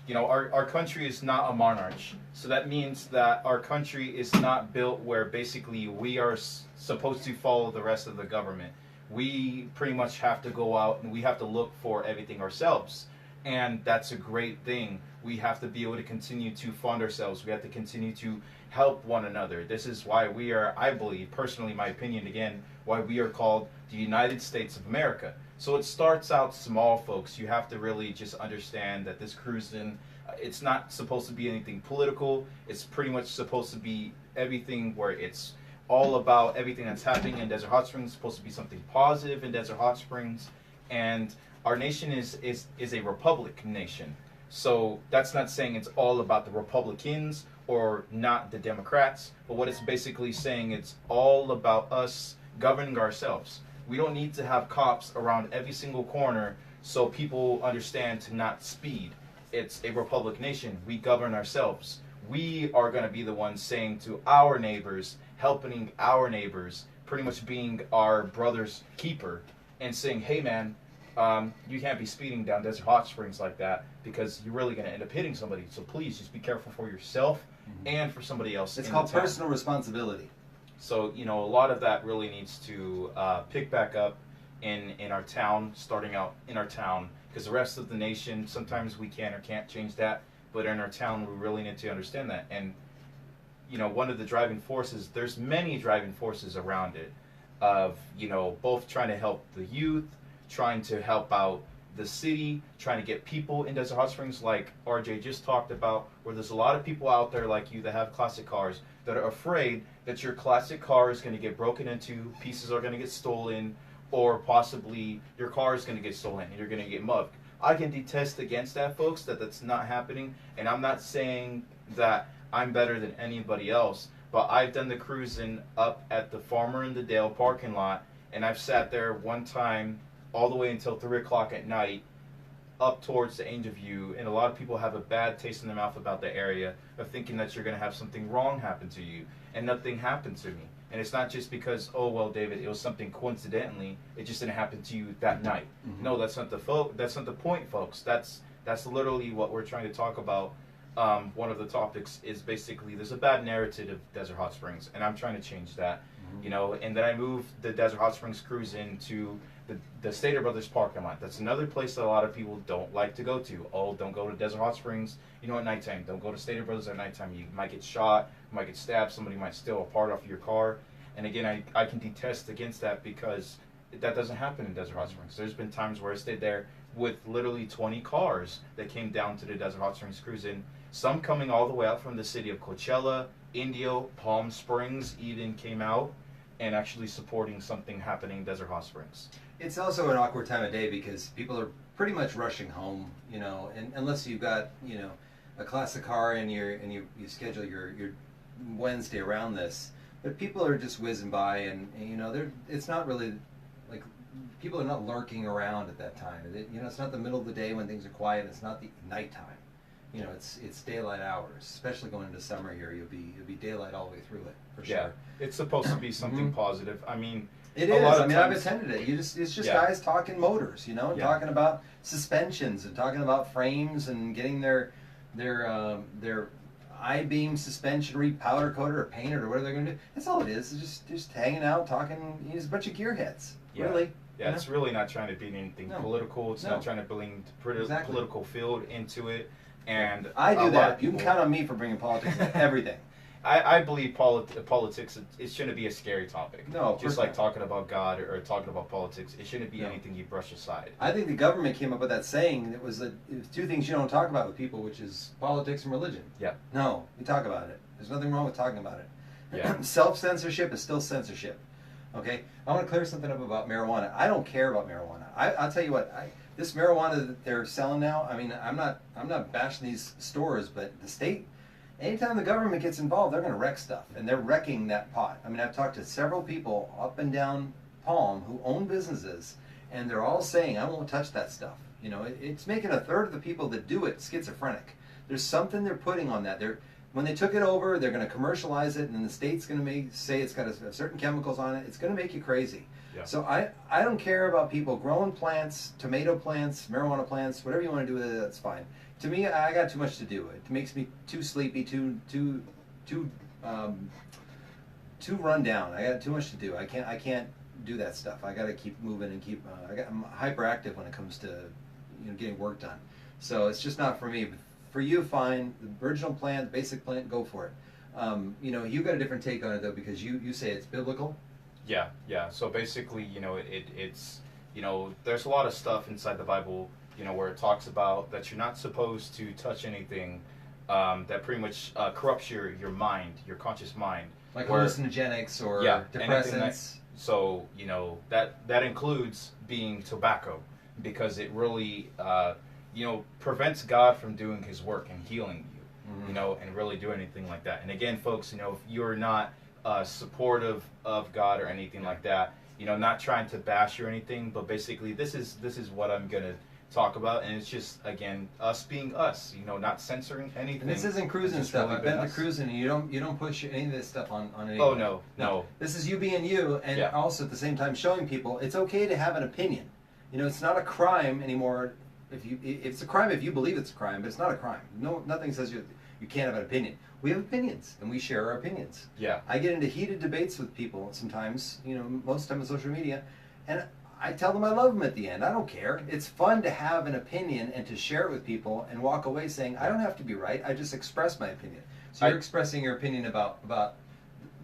you know, our country is not a monarchy. So that means that our country is not built where basically we are supposed to follow the rest of the government. We pretty much have to go out and we have to look for everything ourselves. And that's a great thing. We have to be able to continue to fund ourselves. We have to continue to help one another. This is why we are, I believe, personally, my opinion again, why we are called the United States of America. So it starts out small, folks. You have to really just understand that this cruising, it's not supposed to be anything political. It's pretty much supposed to be everything where it's all about everything that's happening in Desert Hot Springs. It's supposed to be something positive in Desert Hot Springs. And our nation is a republic nation. So that's not saying it's all about the Republicans or not the Democrats, but what it's basically saying, it's all about us governing ourselves. We don't need to have cops around every single corner so people understand to not speed. It's a republic nation. We govern ourselves. We are going to be the ones saying to our neighbors, helping our neighbors, pretty much being our brother's keeper, and saying, hey man, you can't be speeding down Desert Hot Springs like that, because you're really going to end up hitting somebody. So please just be careful for yourself and for somebody else. It's called personal responsibility. So, you know, a lot of that really needs to pick back up in our town, starting out in our town, because the rest of the nation, sometimes we can or can't change that, but in our town, we really need to understand that. And, you know, one of the driving forces, there's many driving forces around it, of, you know, both trying to help the youth, trying to help out the city, trying to get people in Desert Hot Springs, like RJ just talked about, where there's a lot of people out there like you that have classic cars that are afraid that your classic car is going to get broken into, pieces are going to get stolen, or possibly your car is going to get stolen and you're going to get mugged. I can detest against that, folks, that's not happening, and I'm not saying that I'm better than anybody else, but I've done the cruising up at the Farmer in the Dale parking lot, and I've sat there one time all the way until 3 o'clock at night, up towards the Angel View, and a lot of people have a bad taste in their mouth about the area of thinking that you're going to have something wrong happen to you, and nothing happened to me. And it's not just because, oh well, David, it was something coincidentally, it just didn't happen to you that night. No, that's not the point, folks. That's literally what we're trying to talk about. One of the topics is basically there's a bad narrative of Desert Hot Springs, and I'm trying to change that. And then I moved the Desert Hot Springs cruise into the Stater Brothers parking lot. That's another place that a lot of people don't like to go to. Oh, don't go to Desert Hot Springs, at nighttime. Don't go to Stater Brothers at nighttime. You might get shot, you might get stabbed, somebody might steal a part off your car. And again, I can detest against that because that doesn't happen in Desert Hot Springs. There's been times where I stayed there with literally 20 cars that came down to the Desert Hot Springs cruise in. Some coming all the way out from the city of Coachella, Indio, Palm Springs even came out and actually supporting something happening in Desert Hot Springs. It's also an awkward time of day because people are pretty much rushing home, and unless you've got, a classic car and you schedule your Wednesday around this, but people are just whizzing by and it's not really like people are not lurking around at that time. It's not the middle of the day when things are quiet. It's not the nighttime. It's daylight hours, especially going into summer here. You'll be daylight all the way through it for sure. Yeah, it's supposed to be something positive. I mean, it is. I mean, I've attended it. It's just guys talking motors, and talking about suspensions and talking about frames and getting their I-beam suspension repowder coated or painted or whatever they're going to do. That's all it is. It's just hanging out, talking. It's a bunch of gearheads, really. Yeah, it's really not trying to be anything political. It's not trying to bring the political field into it. And I do that. You can count on me for bringing politics into everything. I believe politics, it shouldn't be a scary topic. No, just like talking about God or talking about politics, it shouldn't be anything you brush aside. I think the government came up with that saying that was two things you don't talk about with people, which is politics and religion. Yeah. No, you talk about it. There's nothing wrong with talking about it. Yeah. Self-censorship is still censorship. Okay? I want to clear something up about marijuana. I don't care about marijuana. I'll tell you what, this marijuana that they're selling now, I mean, I'm not bashing these stores, but the state, anytime the government gets involved, they're going to wreck stuff, and they're wrecking that pot. I mean, I've talked to several people up and down Palm who own businesses, and they're all saying, I won't touch that stuff. It's making a third of the people that do it schizophrenic. There's something they're putting on that. When they took it over, they're going to commercialize it, and then the state's going to say it's got certain chemicals on it. It's going to make you crazy. Yeah. So I don't care about people growing plants, tomato plants, marijuana plants, whatever you want to do with it, that's fine. To me, I got too much to do. It makes me too sleepy, too run down. I got too much to do. I can't do that stuff. I got to keep moving and keep. I'm hyperactive when it comes to getting work done. So it's just not for me. But for you, fine. The original plant, basic plant, go for it. You got a different take on it though, because you say it's biblical. Yeah. So basically, it's there's a lot of stuff inside the Bible, where it talks about that you're not supposed to touch anything that pretty much corrupts your mind, your conscious mind. Like hallucinogenics or depressants. So, that includes being tobacco, because it really, prevents God from doing his work and healing you, and really do anything like that. And again, folks, if you're not supportive of God or anything like that, not trying to bash or anything, but basically this is what I'm going to talk about, and it's just, again, us being us, not censoring anything. And this isn't cruising stuff. Really I've been to cruising, and you don't push any of this stuff on anyone. Oh, no. This is you being you, and also at the same time showing people it's okay to have an opinion. It's not a crime anymore. It's a crime if you believe it's a crime, but it's not a crime. Nothing says you can't have an opinion. We have opinions, and we share our opinions. Yeah. I get into heated debates with people sometimes, most of the time on social media, and I tell them I love them at the end. I don't care. It's fun to have an opinion and to share it with people and walk away saying, I don't have to be right. I just express my opinion. So you're expressing your opinion about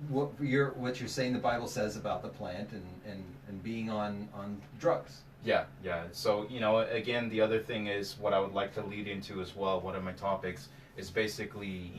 what you're saying the Bible says about the plant and being on drugs. Yeah. So, again, the other thing is what I would like to lead into as well, one of my topics, is basically,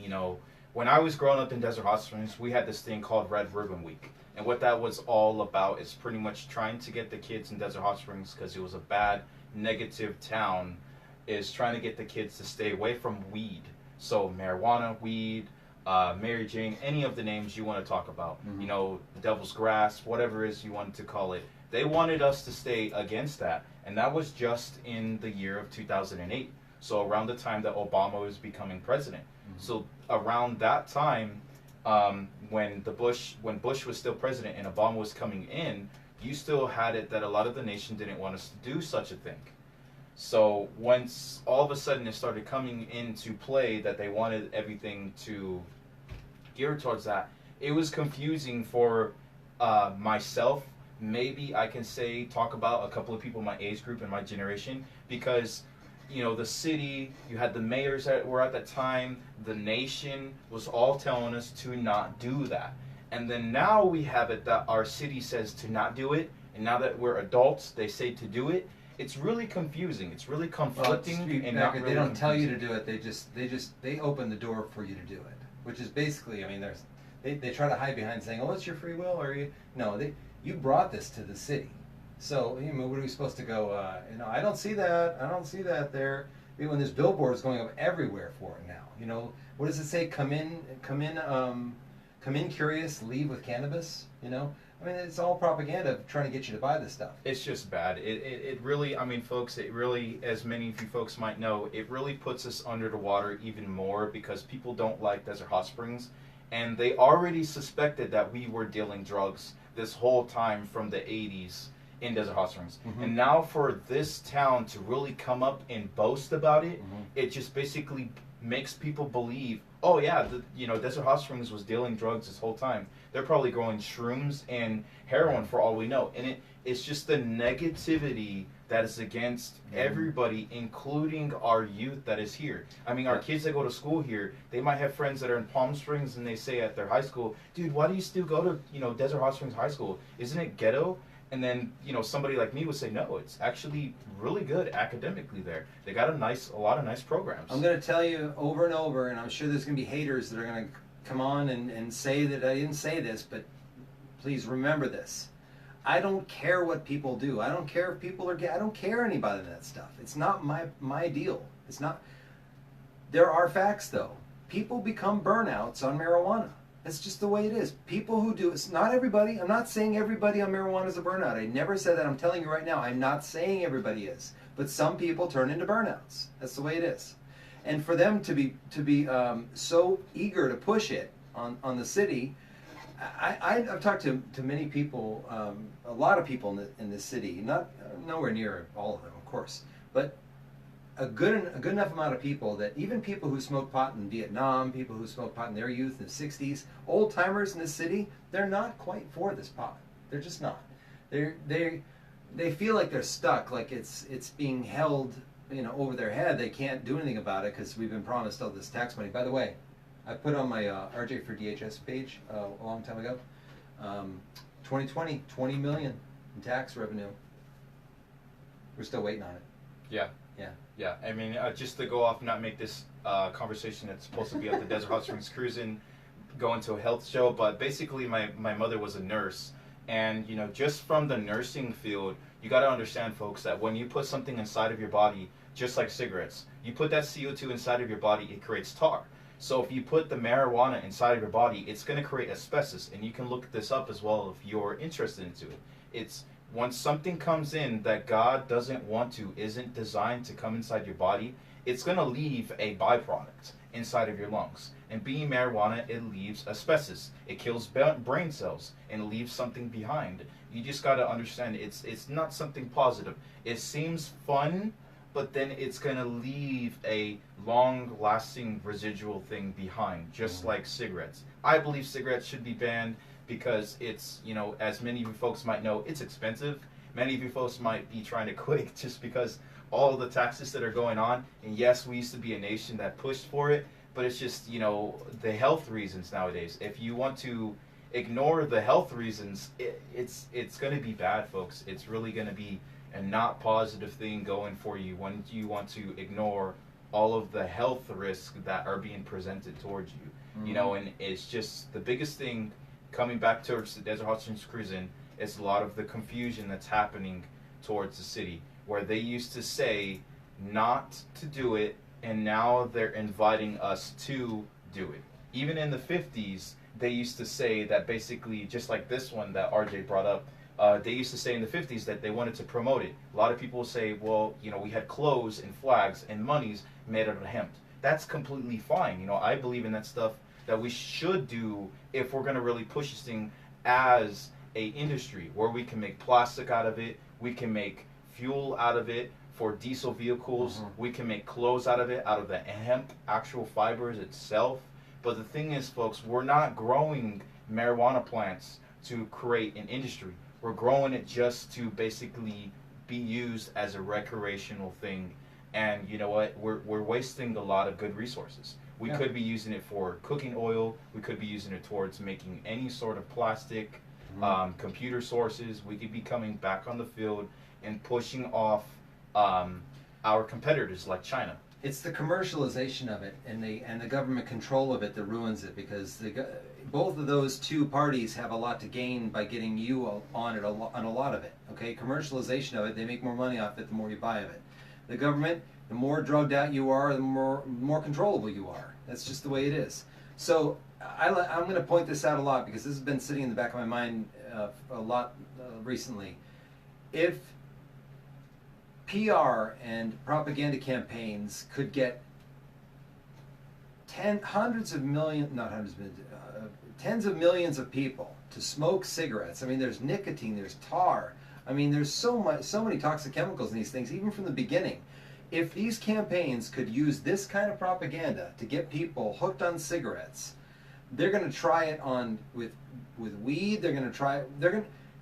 when I was growing up in Desert Hot Springs, we had this thing called Red Ribbon Week. And what that was all about is pretty much trying to get the kids in Desert Hot Springs, because it was a bad, negative town, is trying to get the kids to stay away from weed. So marijuana, weed, Mary Jane, any of the names you want to talk about. The devil's grass, whatever it is you want to call it. They wanted us to stay against that. And that was just in the year of 2008. So around the time that Obama was becoming president. So around that time, when Bush was still president and Obama was coming in, you still had it that a lot of the nation didn't want us to do such a thing. So once all of a sudden it started coming into play that they wanted everything to gear towards that, it was confusing for myself. Maybe I can talk about a couple of people in my age group and my generation, because the city, you had the mayors that were at that time, the nation was all telling us to not do that. And then now we have it that our city says to not do it, and now that we're adults, they say to do it. It's really confusing. It's really conflicting, and not really they don't tell you to confusing. do it. They open the door for you to do it, which is basically, I mean, they try to hide behind saying, "Oh, it's your free will," or you brought this to the city. So, what are we supposed to go? I don't see that. I don't see that there. When there's billboards going up everywhere for it now. What does it say? Come in curious, leave with cannabis. I mean, it's all propaganda trying to get you to buy this stuff. It's just bad. It really, I mean, folks, it really, as many of you folks might know, it really puts us under the water even more, because people don't like Desert Hot Springs, and they already suspected that we were dealing drugs this whole time from the 80s in Desert Hot Springs. Mm-hmm. And now for this town to really come up and boast about it, Mm-hmm. it just basically makes people believe, oh yeah, Desert Hot Springs was dealing drugs this whole time. They're probably growing shrooms and heroin for all we know. And it's just the negativity that is against everybody, including our youth that is here. I mean, our kids that go to school here, they might have friends that are in Palm Springs, and they say at their high school, dude, why do you still go to, Desert Hot Springs High School? Isn't it ghetto? And then, somebody like me would say, no, it's actually really good academically there. They got a lot of nice programs. I'm going to tell you over and over, and I'm sure there's going to be haters that are going to come on and say that I didn't say this, but please remember this. I don't care what people do. I don't care if people are gay. I don't care anybody that stuff. It's not my deal. It's not. There are facts, though. People become burnouts on marijuana. That's just the way it is. People who do, it's not everybody. I'm not saying everybody on marijuana is a burnout. I never said that. I'm telling you right now, I'm not saying everybody is. But some people turn into burnouts. That's the way it is. And for them to be so eager to push it on the city, I've talked to many people, a lot of people in this city, nowhere near all of them, of course, but a good enough amount of people that even people who smoked pot in Vietnam, people who smoked pot in their youth in the 60s, old timers in this city, they're not quite for this pot. They're just not. They feel like they're stuck, like it's being held over their head. They can't do anything about it because we've been promised all this tax money. By the way, I put on my RJ for DHS page a long time ago. 2020, 20 million in tax revenue. We're still waiting on it. Yeah. Yeah. Yeah. I mean, just to go off and not make this conversation that's supposed to be at the Desert Hot Springs Cruising, going to a health show, but basically my mother was a nurse. And, just from the nursing field, you got to understand, folks, that when you put something inside of your body, just like cigarettes, you put that CO2 inside of your body, it creates tar. So if you put the marijuana inside of your body, it's going to create asbestos. And you can look this up as well if you're interested into it. It's once something comes in that God doesn't want to, isn't designed to come inside your body, it's going to leave a byproduct inside of your lungs. And being marijuana, it leaves asbestos. It kills brain cells and leaves something behind. You just got to understand it's not something positive. It seems fun, but then it's going to leave a long-lasting residual thing behind, just like cigarettes. I believe cigarettes should be banned because it's, as many of you folks might know, it's expensive. Many of you folks might be trying to quit just because all of the taxes that are going on. And yes, we used to be a nation that pushed for it, but it's just, the health reasons nowadays. If you want to ignore the health reasons, it's going to be bad, folks. It's really going to be a not positive thing going for you when you want to ignore all of the health risks that are being presented towards you. Mm-hmm. And it's just the biggest thing coming back towards the Desert Hot Springs Cruising is a lot of the confusion that's happening towards the city, where they used to say not to do it, and now they're inviting us to do it. Even in the 50s, they used to say that basically, just like this one that RJ brought up, they used to say in the 50s that they wanted to promote it. A lot of people say, well, we had clothes and flags and monies made out of hemp. That's completely fine. I believe in that stuff that we should do if we're going to really push this thing as a industry where we can make plastic out of it, we can make fuel out of it for diesel vehicles, we can make clothes out of it, out of the hemp actual fibers itself. But the thing is, folks, we're not growing marijuana plants to create an industry. We're growing it just to basically be used as a recreational thing. And you know what? We're wasting a lot of good resources. We could be using it for cooking oil. We could be using it towards making any sort of plastic, computer sources. We could be coming back on the field and pushing off our competitors like China. It's the commercialization of it and the government control of it that ruins it, because both of those two parties have a lot to gain by getting you on a lot of it. Okay, commercialization of it, they make more money off it the more you buy of it. The government, the more drugged out you are, the more controllable you are. That's just the way it is. So I'm going to point this out a lot because this has been sitting in the back of my mind a lot recently. If PR and propaganda campaigns could get tens of millions of people to smoke cigarettes. I mean, there's nicotine, there's tar. I mean, there's so many toxic chemicals in these things, even from the beginning. If these campaigns could use this kind of propaganda to get people hooked on cigarettes, they're going to try it on with weed.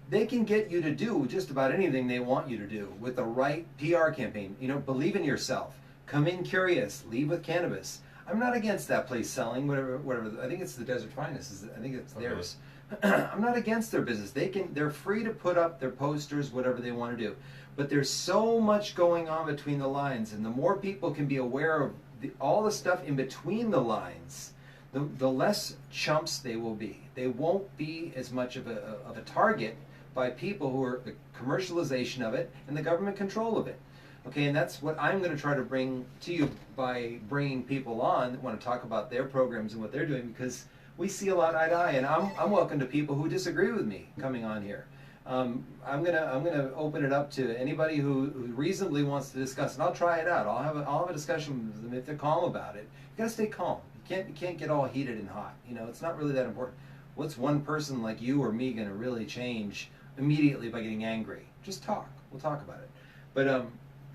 They can get you to do just about anything they want you to do with the right PR campaign. You know, believe in yourself. Come in curious. Leave with cannabis. I'm not against that place selling whatever. I think it's the Desert Finest. I think it's theirs. I'm not against their business. They're free to put up their posters, whatever they want to do. But there's so much going on between the lines, and the more people can be aware of all the stuff in between the lines, the less chumps they will be. They won't be as much of a target by people who are the commercialization of it and the government control of it. Okay, and that's what I'm going to try to bring to you by bringing people on that want to talk about their programs and what they're doing, because we see a lot eye to eye, and I'm welcome to people who disagree with me coming on here. I'm gonna open it up to anybody who reasonably wants to discuss, and I'll try it out. I'll have a discussion with them if they're calm about it. You gotta stay calm. You can't get all heated and hot. You know, it's not really that important. What's one person like you or me gonna really change immediately by getting angry? Just talk. We'll talk about it. But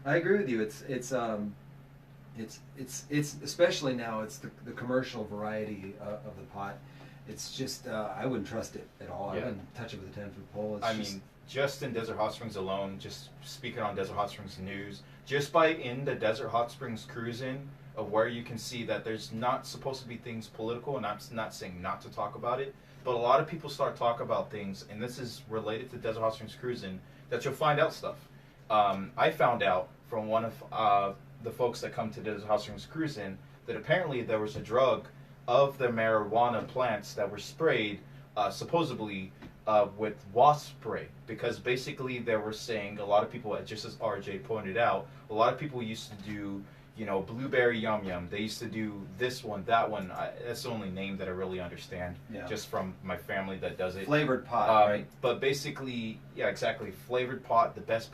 I agree with you. It's especially now. It's the commercial variety of the pot. It's just I wouldn't trust it at all. Yeah. I wouldn't touch it with a 10-foot pole. I mean, just in Desert Hot Springs alone, just speaking on Desert Hot Springs news, just by in the Desert Hot Springs cruising, of where you can see that there's not supposed to be things political, and I'm not saying not to talk about it, but a lot of people start talking about things, and this is related to Desert Hot Springs cruising, that you'll find out stuff. I found out from one of the folks that come to Desert Hot Springs cruising that apparently there was a drug of the marijuana plants that were sprayed supposedly with wasp spray, because basically they were saying, a lot of people, just as RJ pointed out, a lot of people used to do, you know, blueberry yum yum. They used to do this one, that one. That's the only name that I really understand, just from my family that does it. Flavored pot, right? But basically, yeah, exactly. Flavored pot, the best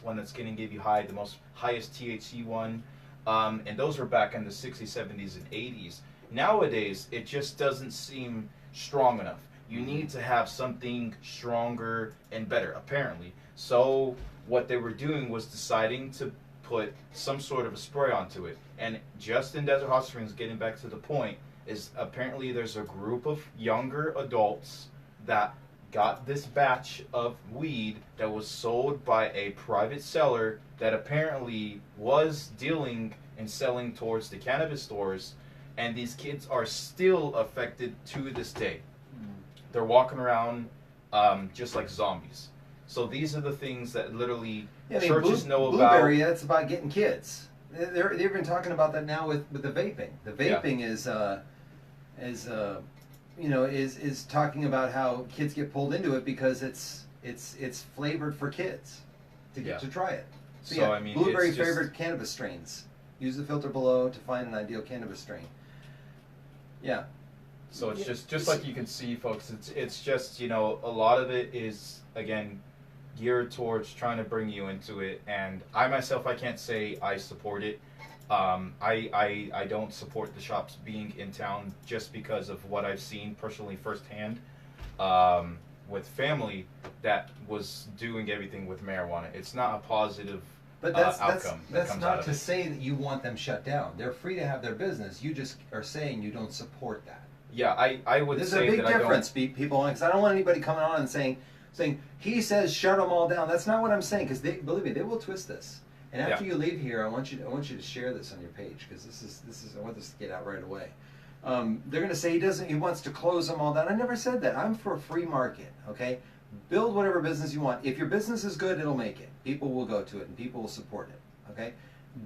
one that's going to give you high, the highest THC one. And those were back in the 60s, 70s, and 80s. Nowadays, it just doesn't seem strong enough. You need to have something stronger and better, apparently. So what they were doing was deciding to put some sort of a spray onto it. And just in Desert Hot Springs, getting back to the point, is apparently there's a group of younger adults that got this batch of weed that was sold by a private seller that apparently was dealing and selling towards the cannabis stores. And these kids are still affected to this day. They're walking around just like zombies. So these are the things that literally churches know about. Blueberry, that's about getting kids. They've been talking about that now with the vaping. The vaping is talking about how kids get pulled into it because it's flavored for kids to try it. So I mean, blueberry favorite cannabis strains. Use the filter below to find an ideal cannabis strain. Yeah. So it's just like you can see, folks. It's just, you know, a lot of it is, again, geared towards trying to bring you into it. And I myself, I can't say I support it. I don't support the shops being in town just because of what I've seen personally firsthand with family that was doing everything with marijuana. It's not a positive But outcome that comes out not of to it. say that you want them shut down. They're free to have their business. You just are saying you don't support that. Yeah, I would There's say a big that difference, people, because I don't want anybody coming on and saying he says shut them all down. That's not what I'm saying, because they, believe me, they will twist this. And after you leave here, I want you to share this on your page, because this is I want this to get out right away. They're going to say he wants to close them all down. I never said that. I'm for a free market. Okay, build whatever business you want. If your business is good, it'll make it. People will go to it and people will support it. Okay,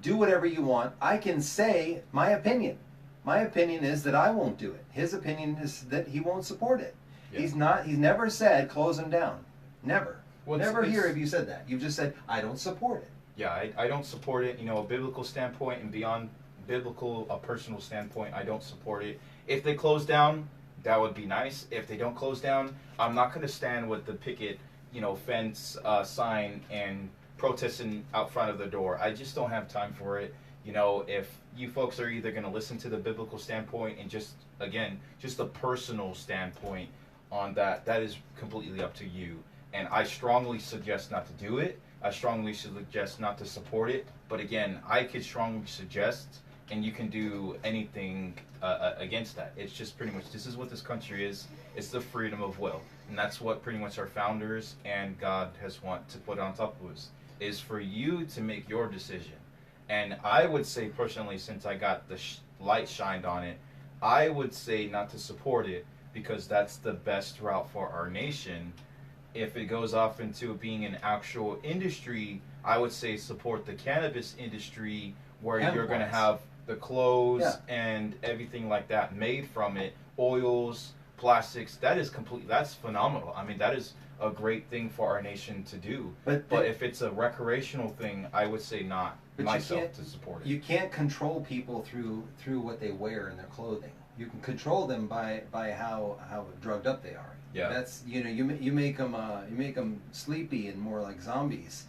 do whatever you want. I can say my opinion. My opinion is that I won't do it. His opinion is that he won't support it. Yeah. He's never said close them down. Never. Well, Never hear have you said that. You've just said I don't support it. Yeah, I don't support it. You know, a biblical standpoint and beyond biblical, a personal standpoint, I don't support it. If they close down, that would be nice. If they don't close down, I'm not going to stand with the picket, fence sign and protesting out front of the door. I just don't have time for it. If you folks are either going to listen to the biblical standpoint and just a personal standpoint on that, that is completely up to you. And I strongly suggest not to do it. I strongly suggest not to support it. But again, I could strongly suggest, and you can do anything against that. It's just pretty much, this is what this country is. It's the freedom of will. And that's what pretty much our founders and God has want to put on top of us, is for you to make your decision. And I would say personally, since I got the light shined on it, I would say not to support it, because that's the best route for our nation. If it goes off into being an actual industry, I would say support the cannabis industry, where you're going to have the clothes and everything like that made from it, oils, plastics. That's phenomenal. I mean, that is a great thing for our nation to do. But if it's a recreational thing, I would say not myself to support it. You can't control people through what they wear in their clothing. You can control them by how drugged up they are. Yeah. That's you make them sleepy and more like zombies.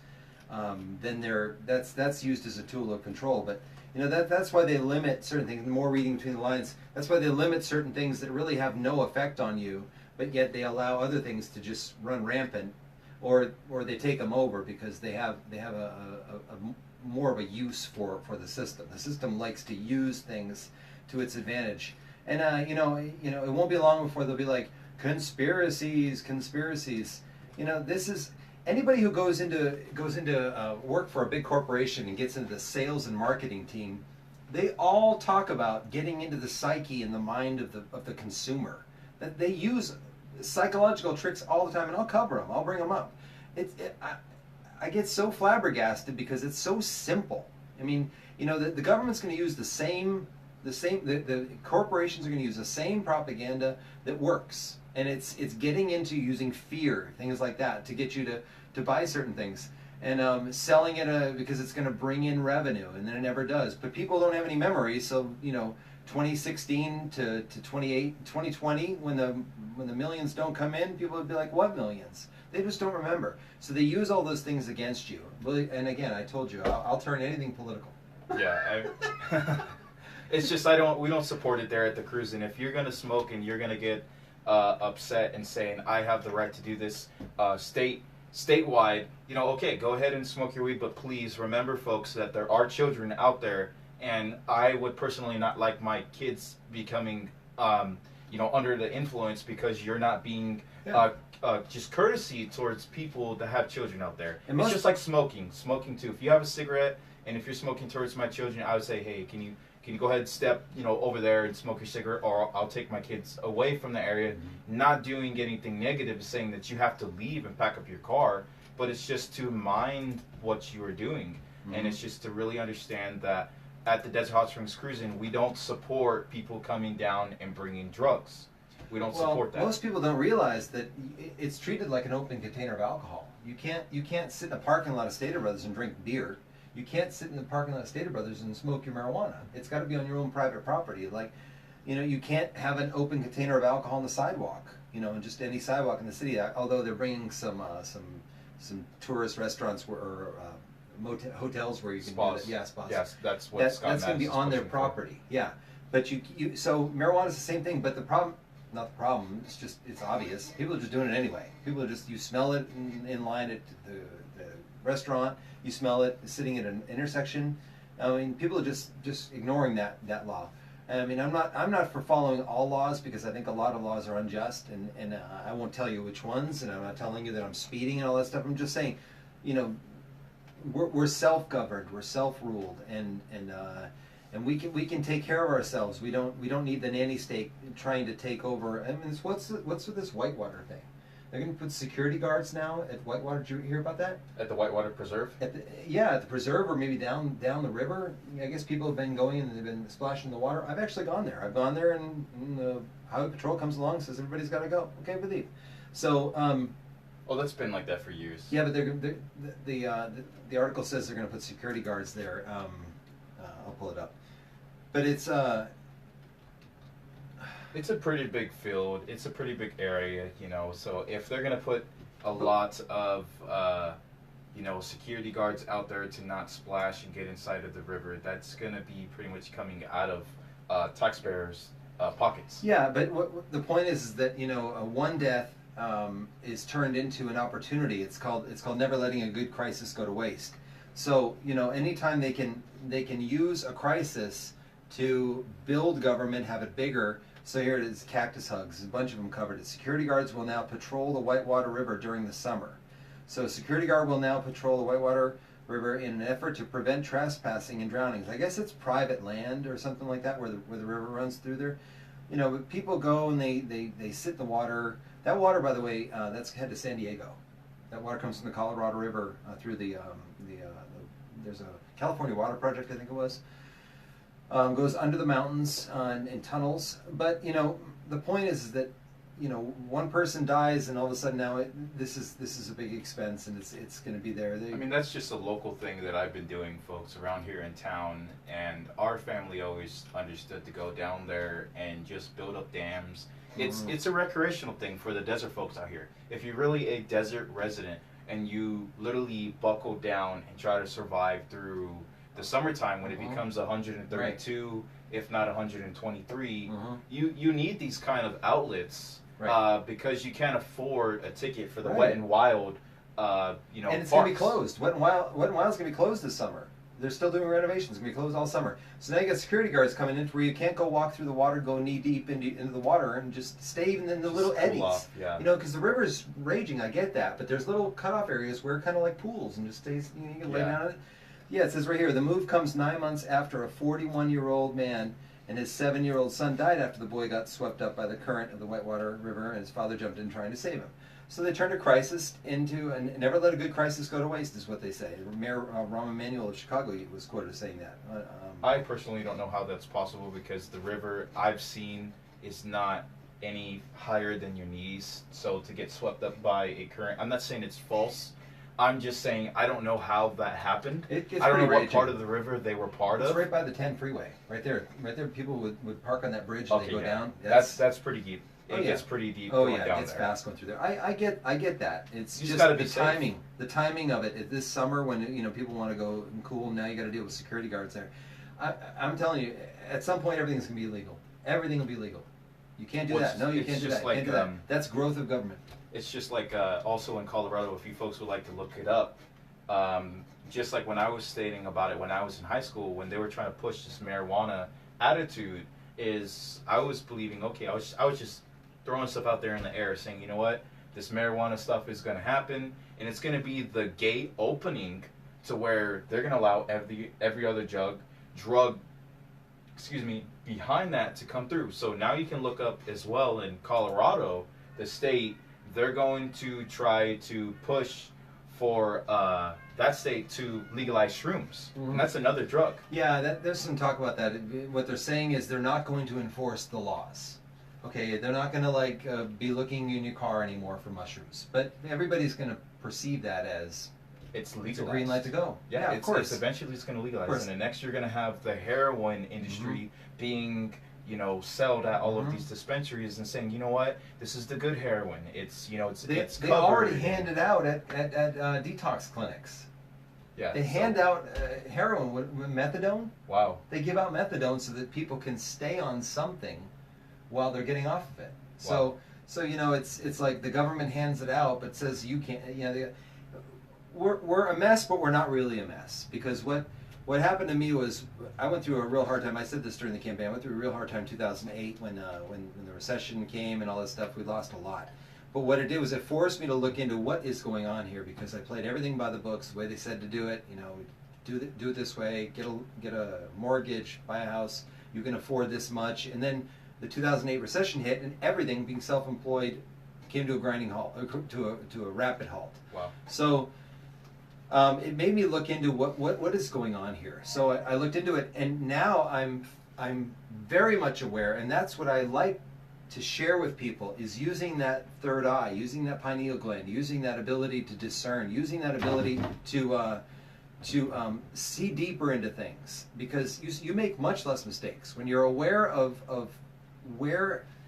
Then that's used as a tool of control. But that's why they limit certain things. More reading between the lines. That's why they limit certain things that really have no effect on you, but yet they allow other things to just run rampant, or they take them over because they have a more of a use for the system. The system likes to use things to its advantage. And it won't be long before they'll be like conspiracies. This is anybody who goes into work for a big corporation and gets into the sales and marketing team. They all talk about getting into the psyche and the mind of the consumer. That they use psychological tricks all the time, and I'll cover them. I'll bring them up. I get so flabbergasted because it's so simple. I mean, the government's going to use the corporations are going to use the same propaganda that works, and it's getting into using fear, things like that, to get you to buy certain things, and selling it because it's going to bring in revenue, and then it never does. But people don't have any memory, so 2016 to 2020, when the millions don't come in, people would be like, what millions? They just don't remember. So they use all those things against you. And again, I told you, I'll turn anything political. Yeah, it's just we don't support it there at the cruise. And if you're gonna smoke and you're gonna get upset and saying I have the right to do this statewide, okay, go ahead and smoke your weed, but please remember, folks, that there are children out there, and I would personally not like my kids becoming under the influence because you're not being just courtesy towards people that have children out there. And it's just like smoking too. If you have a cigarette and if you're smoking towards my children, I would say, hey, can you go ahead and step over there and smoke your cigarette, or I'll take my kids away from the area. Mm-hmm. Not doing anything negative, saying that you have to leave and pack up your car, but it's just to mind what you are doing. Mm-hmm. And it's just to really understand that at the Desert Hot Springs Cruising, we don't support people coming down and bringing drugs. We don't support that. Most people don't realize that it's treated like an open container of alcohol. You can't sit in a parking lot of Stater Brothers and drink beer. You can't sit in the parking lot of Stater Brothers and smoke your marijuana. It's got to be on your own private property. Like, you can't have an open container of alcohol on the sidewalk. Just any sidewalk in the city. Although they're bringing some tourist restaurants or hotels where you can Spas. do that. Yeah, spas. Yes, that's what That's Scott going to be Maddox is on their pushing for. property. Yeah, but so marijuana is the same thing. But the problem, not the problem. It's obvious. People are just doing it anyway. People are just, you smell it in line at the restaurant. You smell it sitting at an intersection. I mean, people are just ignoring that law. I mean, I'm not for following all laws, because I think a lot of laws are unjust, and I won't tell you which ones, and I'm not telling you that I'm speeding and all that stuff. I'm just saying, you know, we're self-governed, we're self-ruled, and we can take care of ourselves. We don't need the nanny state trying to take over. I mean, what's with this Whitewater thing? They're going to put security guards now at Whitewater. Did you hear about that? At the Whitewater Preserve? At the preserve, or maybe down the river. I guess people have been going and they've been splashing in the water. I've actually gone there. I've gone there, and the highway patrol comes along and says everybody's got to go. Okay, we leave. So. Well, that's been like that for years. Yeah, but the article says they're going to put security guards there. I'll pull it up. But it's a pretty big field. It's a pretty big area, you know. So if they're gonna put a lot of, security guards out there to not splash and get inside of the river, that's gonna be pretty much coming out of taxpayers' pockets. Yeah, but what the point is that one death is turned into an opportunity. It's called never letting a good crisis go to waste. So anytime they can use a crisis to build government, have it bigger. So here it is, cactus hugs. A bunch of them covered it. Security guards will now patrol the Whitewater River during the summer. So a security guard will now patrol the Whitewater River in an effort to prevent trespassing and drownings. I guess it's private land or something like that where the river runs through there. But people go and they sit in the water. That water, by the way, that's head to San Diego. That water comes from the Colorado River through there's a California Water Project, I think it was. Goes under the mountains in tunnels. But the point is that one person dies, and all of a sudden now this is a big expense, and it's going to be there. I mean, that's just a local thing that I've been doing, folks, around here in town. And our family always understood to go down there and just build up dams. It's a recreational thing for the desert folks out here. If you're really a desert resident and you literally buckle down and try to survive through the summertime when it becomes 132, right, if not 123, you need these kind of outlets, right, because you can't afford a ticket for the Wet and Wild, And it's going to be closed. Wet and Wild's going to be closed this summer. They're still doing renovations. It's going to be closed all summer. So now you got security guards coming in where you can't go walk through the water, go knee deep into the water, and just stay even in the little eddies. Yeah. Because the river's raging. I get that, but there's little cutoff areas where kind of like pools and just stays. You can lay down on it. Yeah, it says right here, the move comes 9 months after a 41-year-old man and his 7-year-old son died after the boy got swept up by the current of the Whitewater River, and his father jumped in trying to save him. So they turned a crisis into, and never let a good crisis go to waste, is what they say. Mayor Rahm Emanuel of Chicago was quoted as saying that. I personally don't know how that's possible, because the river I've seen is not any higher than your knees. So to get swept up by a current, I'm not saying it's false. I'm just saying I don't know how that happened. I don't know what part of the river they were part of. It's right by the 10 freeway. Right there. People would park on that bridge and they go down. That's pretty deep. It gets pretty deep going down there. It gets fast going through there. I get that. It's just gotta the be timing. Safe. The timing of it. This summer when people want to go and cool, now you got to deal with security guards there. I'm telling you, at some point everything's going to be illegal. Everything will be legal. You can't do that. No, you can't do that. Like, that's growth of government. It's just like also in Colorado, if you folks would like to look it up, just like when I was stating about it when I was in high school, when they were trying to push this marijuana attitude, is I was believing, okay, I was just throwing stuff out there in the air saying, you know what, this marijuana stuff is going to happen, and it's going to be the gate opening to where they're going to allow every other drug behind that to come through. So now you can look up as well in Colorado, the state, they're going to try to push for that state to legalize shrooms, and that's another drug. Yeah, there's some talk about that. What they're saying is they're not going to enforce the laws. Okay, they're not going to be looking in your car anymore for mushrooms, but everybody's going to perceive that as it's legalized. It's a green light to go. Yeah, of course. Eventually it's going to legalize, and then next you're going to have the heroin industry being sold at all of these dispensaries and saying, you know what, this is the good heroin. It's it's they covered. already hand it out at detox clinics. Yeah. They hand out heroin with methadone. Wow. They give out methadone so that people can stay on something while they're getting off of it. Wow. So you know, it's like the government hands it out, but says you can't. You know, we're a mess, but we're not really a mess, because what happened to me was I went through a real hard time. I said this during the campaign. I went through a real hard time in 2008 when the recession came and all this stuff. We lost a lot. But what it did was it forced me to look into what is going on here, because I played everything by the books, the way they said to do it. You know, do it this way. Get a mortgage, buy a house. You can afford this much. And then the 2008 recession hit, and everything, being self-employed, came to a grinding halt, to a rapid halt. Wow. So it made me look into what is going on here. So I looked into it, and now I'm very much aware, and that's what I like to share with people, is using that third eye, using that pineal gland, using that ability to discern, using that ability to see deeper into things, because you make much less mistakes when you're aware of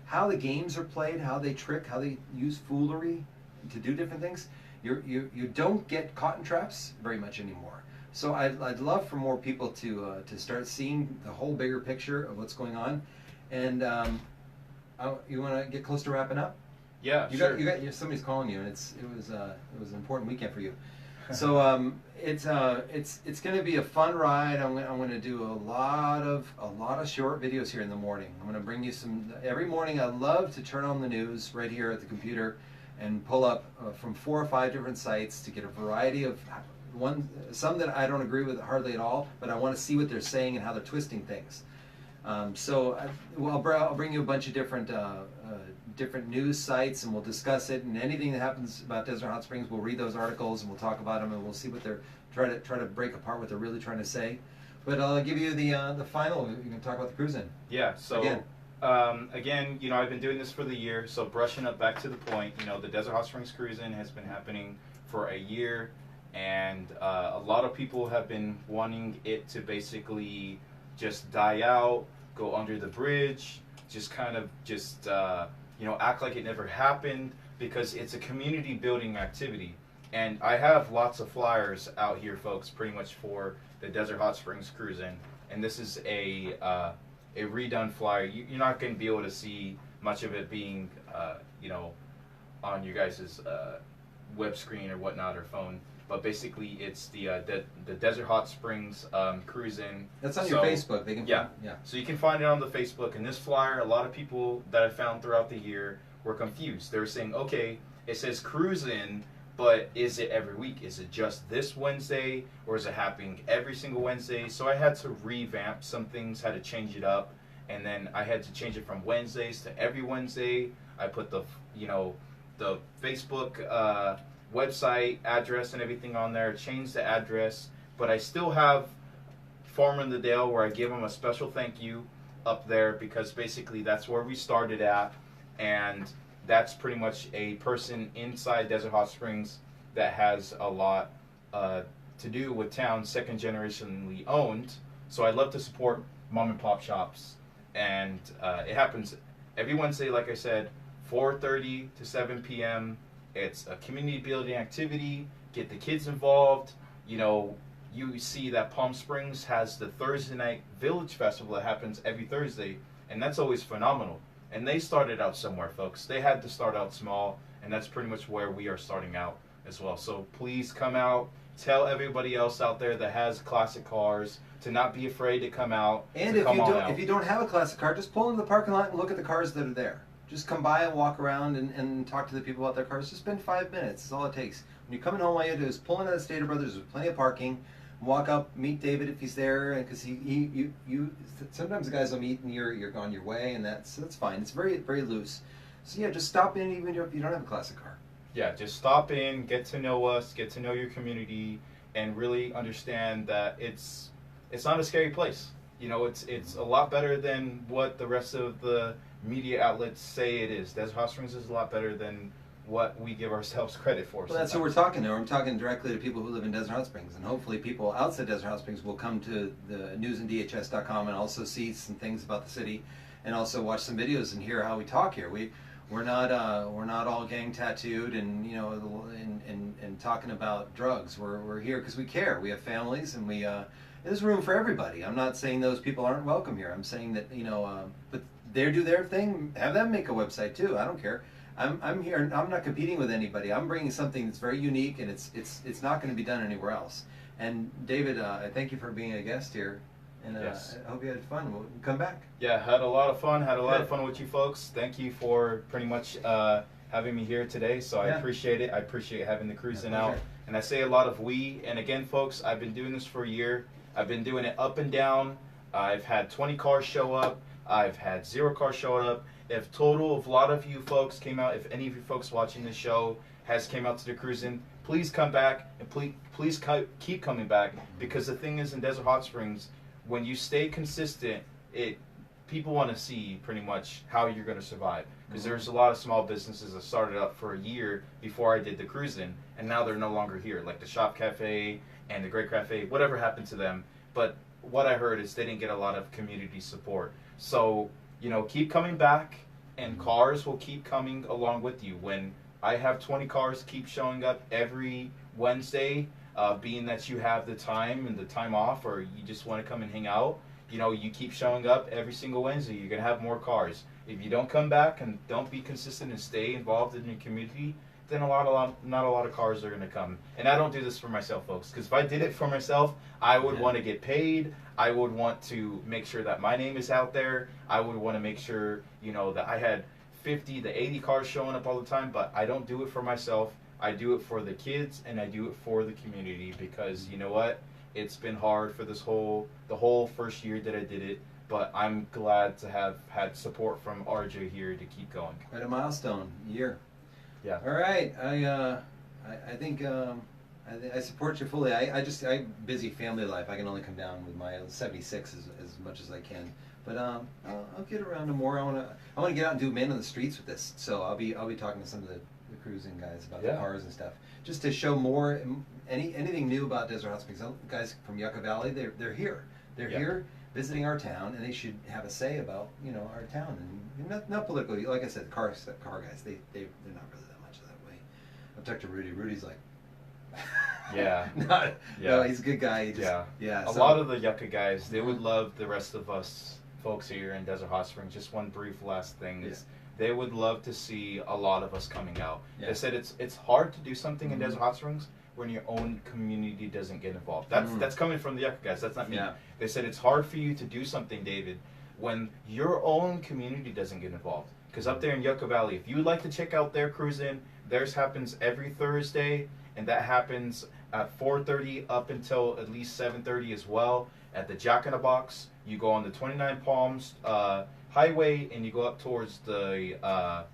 how the games are played, how they trick, how they use foolery to do different things. You don't get caught in traps very much anymore. So I'd love for more people to start seeing the whole bigger picture of what's going on. And you want to get close to wrapping up? Yeah, You got somebody's calling you, and it was an important weekend for you. So it's going to be a fun ride. I'm going to do a lot of short videos here in the morning. I'm going to bring you some every morning. I love to turn on the news right here at the computer and pull up from 4 or 5 different sites to get a variety of some that I don't agree with hardly at all, but I want to see what they're saying and how they're twisting things. I'll bring you a bunch of different news sites, and we'll discuss it, and anything that happens about Desert Hot Springs, we'll read those articles and we'll talk about them, and we'll see what they're try to break apart what they're really trying to say. But I'll give you the final. You can talk about the cruise-in. Yeah. So again, you know, I've been doing this for the year. So brushing up back to the point, you know, the Desert Hot Springs cruise-in has been happening for a year, and a lot of people have been wanting it to basically just die out, go under the bridge, just kind of you know, act like it never happened, because it's a community building activity. And I have lots of flyers out here, folks, pretty much for the Desert Hot Springs cruise-in. And this is a redone flyer. You're not going to be able to see much of it being, you know, on your guys' web screen or whatnot, or phone. But basically, it's the Desert Hot Springs cruise-in. That's on your Facebook. They can yeah. So you can find it on the Facebook. And this flyer, a lot of people that I found throughout the year were confused. They were saying, okay, it says cruise-in, but is it every week? Is it just this Wednesday, or is it happening every single Wednesday? So I had to revamp some things, had to change it up, and then I had to change it from Wednesdays to every Wednesday. I put the Facebook website address and everything on there, changed the address, but I still have Farmer in the Dale, where I give them a special thank you up there, because basically that's where we started at, and that's pretty much a person inside Desert Hot Springs that has a lot to do with town, second generationally owned. So I love to support mom and pop shops, and it happens every Wednesday, like I said, 4:30 to 7 p.m. It's a community building activity. Get the kids involved. You know, you see that Palm Springs has the Thursday night Village Festival that happens every Thursday, and that's always phenomenal. And they started out somewhere, folks. They had to start out small, and that's pretty much where we are starting out as well. So please come out. Tell everybody else out there that has classic cars to not be afraid to come out. And if you don't have a classic car, just pull into the parking lot and look at the cars that are there. Just come by and walk around and talk to the people about their cars. Just spend 5 minutes. That's all it takes. When you're coming home, all you have to do is pull into the Stater Brothers. There's plenty of parking. Walk up, meet David if he's there, because you sometimes the guys will meet and you're on your way, and that's fine. It's very, very loose. So yeah, just stop in even if you don't have a classic car. Yeah, just stop in, get to know us, get to know your community, and really understand that it's not a scary place. You know, it's a lot better than what the rest of the media outlets say it is. Desert Hot Springs is a lot better than what we give ourselves credit for. Well, that's who we're talking to. I'm talking directly to people who live in Desert Hot Springs, and hopefully people outside Desert Hot Springs will come to the newsanddhs.com and also see some things about the city, and also watch some videos and hear how we talk here. we're not all gang tattooed and and talking about drugs. We're here because we care. We have families, and there's room for everybody. I'm not saying those people aren't welcome here. I'm saying that but they do their thing. Have them make a website too. I don't care. I'm here. I'm not competing with anybody. I'm bringing something that's very unique, and it's not going to be done anywhere else. And David, I thank you for being a guest here. And Yes. I hope you had fun. We'll come back. Yeah, had a lot of fun. Had a lot of fun with you folks. Thank you for pretty much having me here today. So I appreciate it. I appreciate having the cruising out. And I say a lot of we. And again, folks, I've been doing this for a year. I've been doing it up and down. I've had 20 cars show up. I've had 0 cars show up. If total of a lot of you folks came out, if any of you folks watching this show has came out to the cruising, please come back and please keep coming back, because the thing is, in Desert Hot Springs, when you stay consistent, people want to see pretty much how you're going to survive. Because there's a lot of small businesses that started up for a year before I did the cruising, and now they're no longer here, like the Shop Cafe and the Great Cafe, whatever happened to them. But what I heard is they didn't get a lot of community support. So, keep coming back, and cars will keep coming along with you. When I have 20 cars keep showing up every Wednesday, being that you have the time and the time off, or you just want to come and hang out, you keep showing up every single Wednesday, you're going to have more cars. If you don't come back and don't be consistent and stay involved in your community, then not a lot of cars are going to come. And I don't do this for myself, folks, because if I did it for myself, I would want to get paid. I would want to make sure that my name is out there. I would want to make sure, that I had 50 to 80 cars showing up all the time, but I don't do it for myself. I do it for the kids, and I do it for the community, because you know what? It's been hard for the whole first year that I did it, but I'm glad to have had support from RJ here to keep going. Quite a milestone year. Yeah. All right. I think I support you fully. I busy family life. I can only come down with my 76 as much as I can. But I'll get around to more. I want to get out and do man on the streets with this. So I'll be talking to some of the cruising guys about the cars and stuff, just to show more anything new about Desert Hot Springs. Some guys from Yucca Valley, they're here. They're here visiting our town, and they should have a say about our town, and not politically. Like I said, car guys, they're not really that much that way. I've talked to Rudy. Rudy's like, no, he's a good guy. A lot of the Yucca guys, they would love the rest of us folks here in Desert Hot Springs. Just one brief last thing is, they would love to see a lot of us coming out. They said it's hard to do something in Desert Hot Springs when your own community doesn't get involved. That's coming from the Yucca guys. That's not me. They said it's hard for you to do something, David, when your own community doesn't get involved. Because up there in Yucca Valley, if you would like to check out their cruising, theirs happens every Thursday, and that happens at 4:30 up until at least 7:30 as well. At the Jack in the Box, you go on the 29 Palms highway, and you go up towards the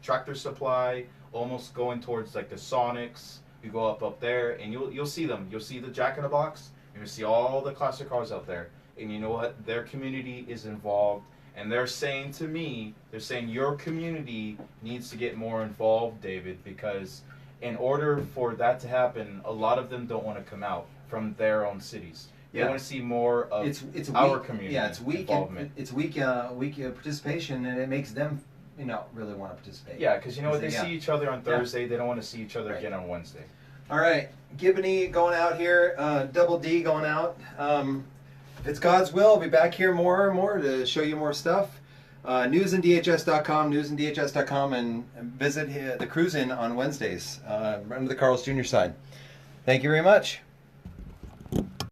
Tractor Supply, almost going towards like the Sonics. You go up there, and you'll see them. You'll see the Jack in the Box, and you'll see all the classic cars out there. And you know what? Their community is involved, and they're saying to me, your community needs to get more involved, David, because in order for that to happen, a lot of them don't want to come out from their own cities. They want to see more of our community. Yeah, it's weak involvement. It's weak participation, and it makes them really want to participate. Yeah, because they see each other on Thursday. They don't want to see each other again on Wednesday. All right, Gibbony going out here, Double D going out. If it's God's will, I'll be back here more and more to show you more stuff. Newsanddhs.com, newsanddhs.com, and visit the cruise-in on Wednesdays, under the Carl's Jr. side. Thank you very much.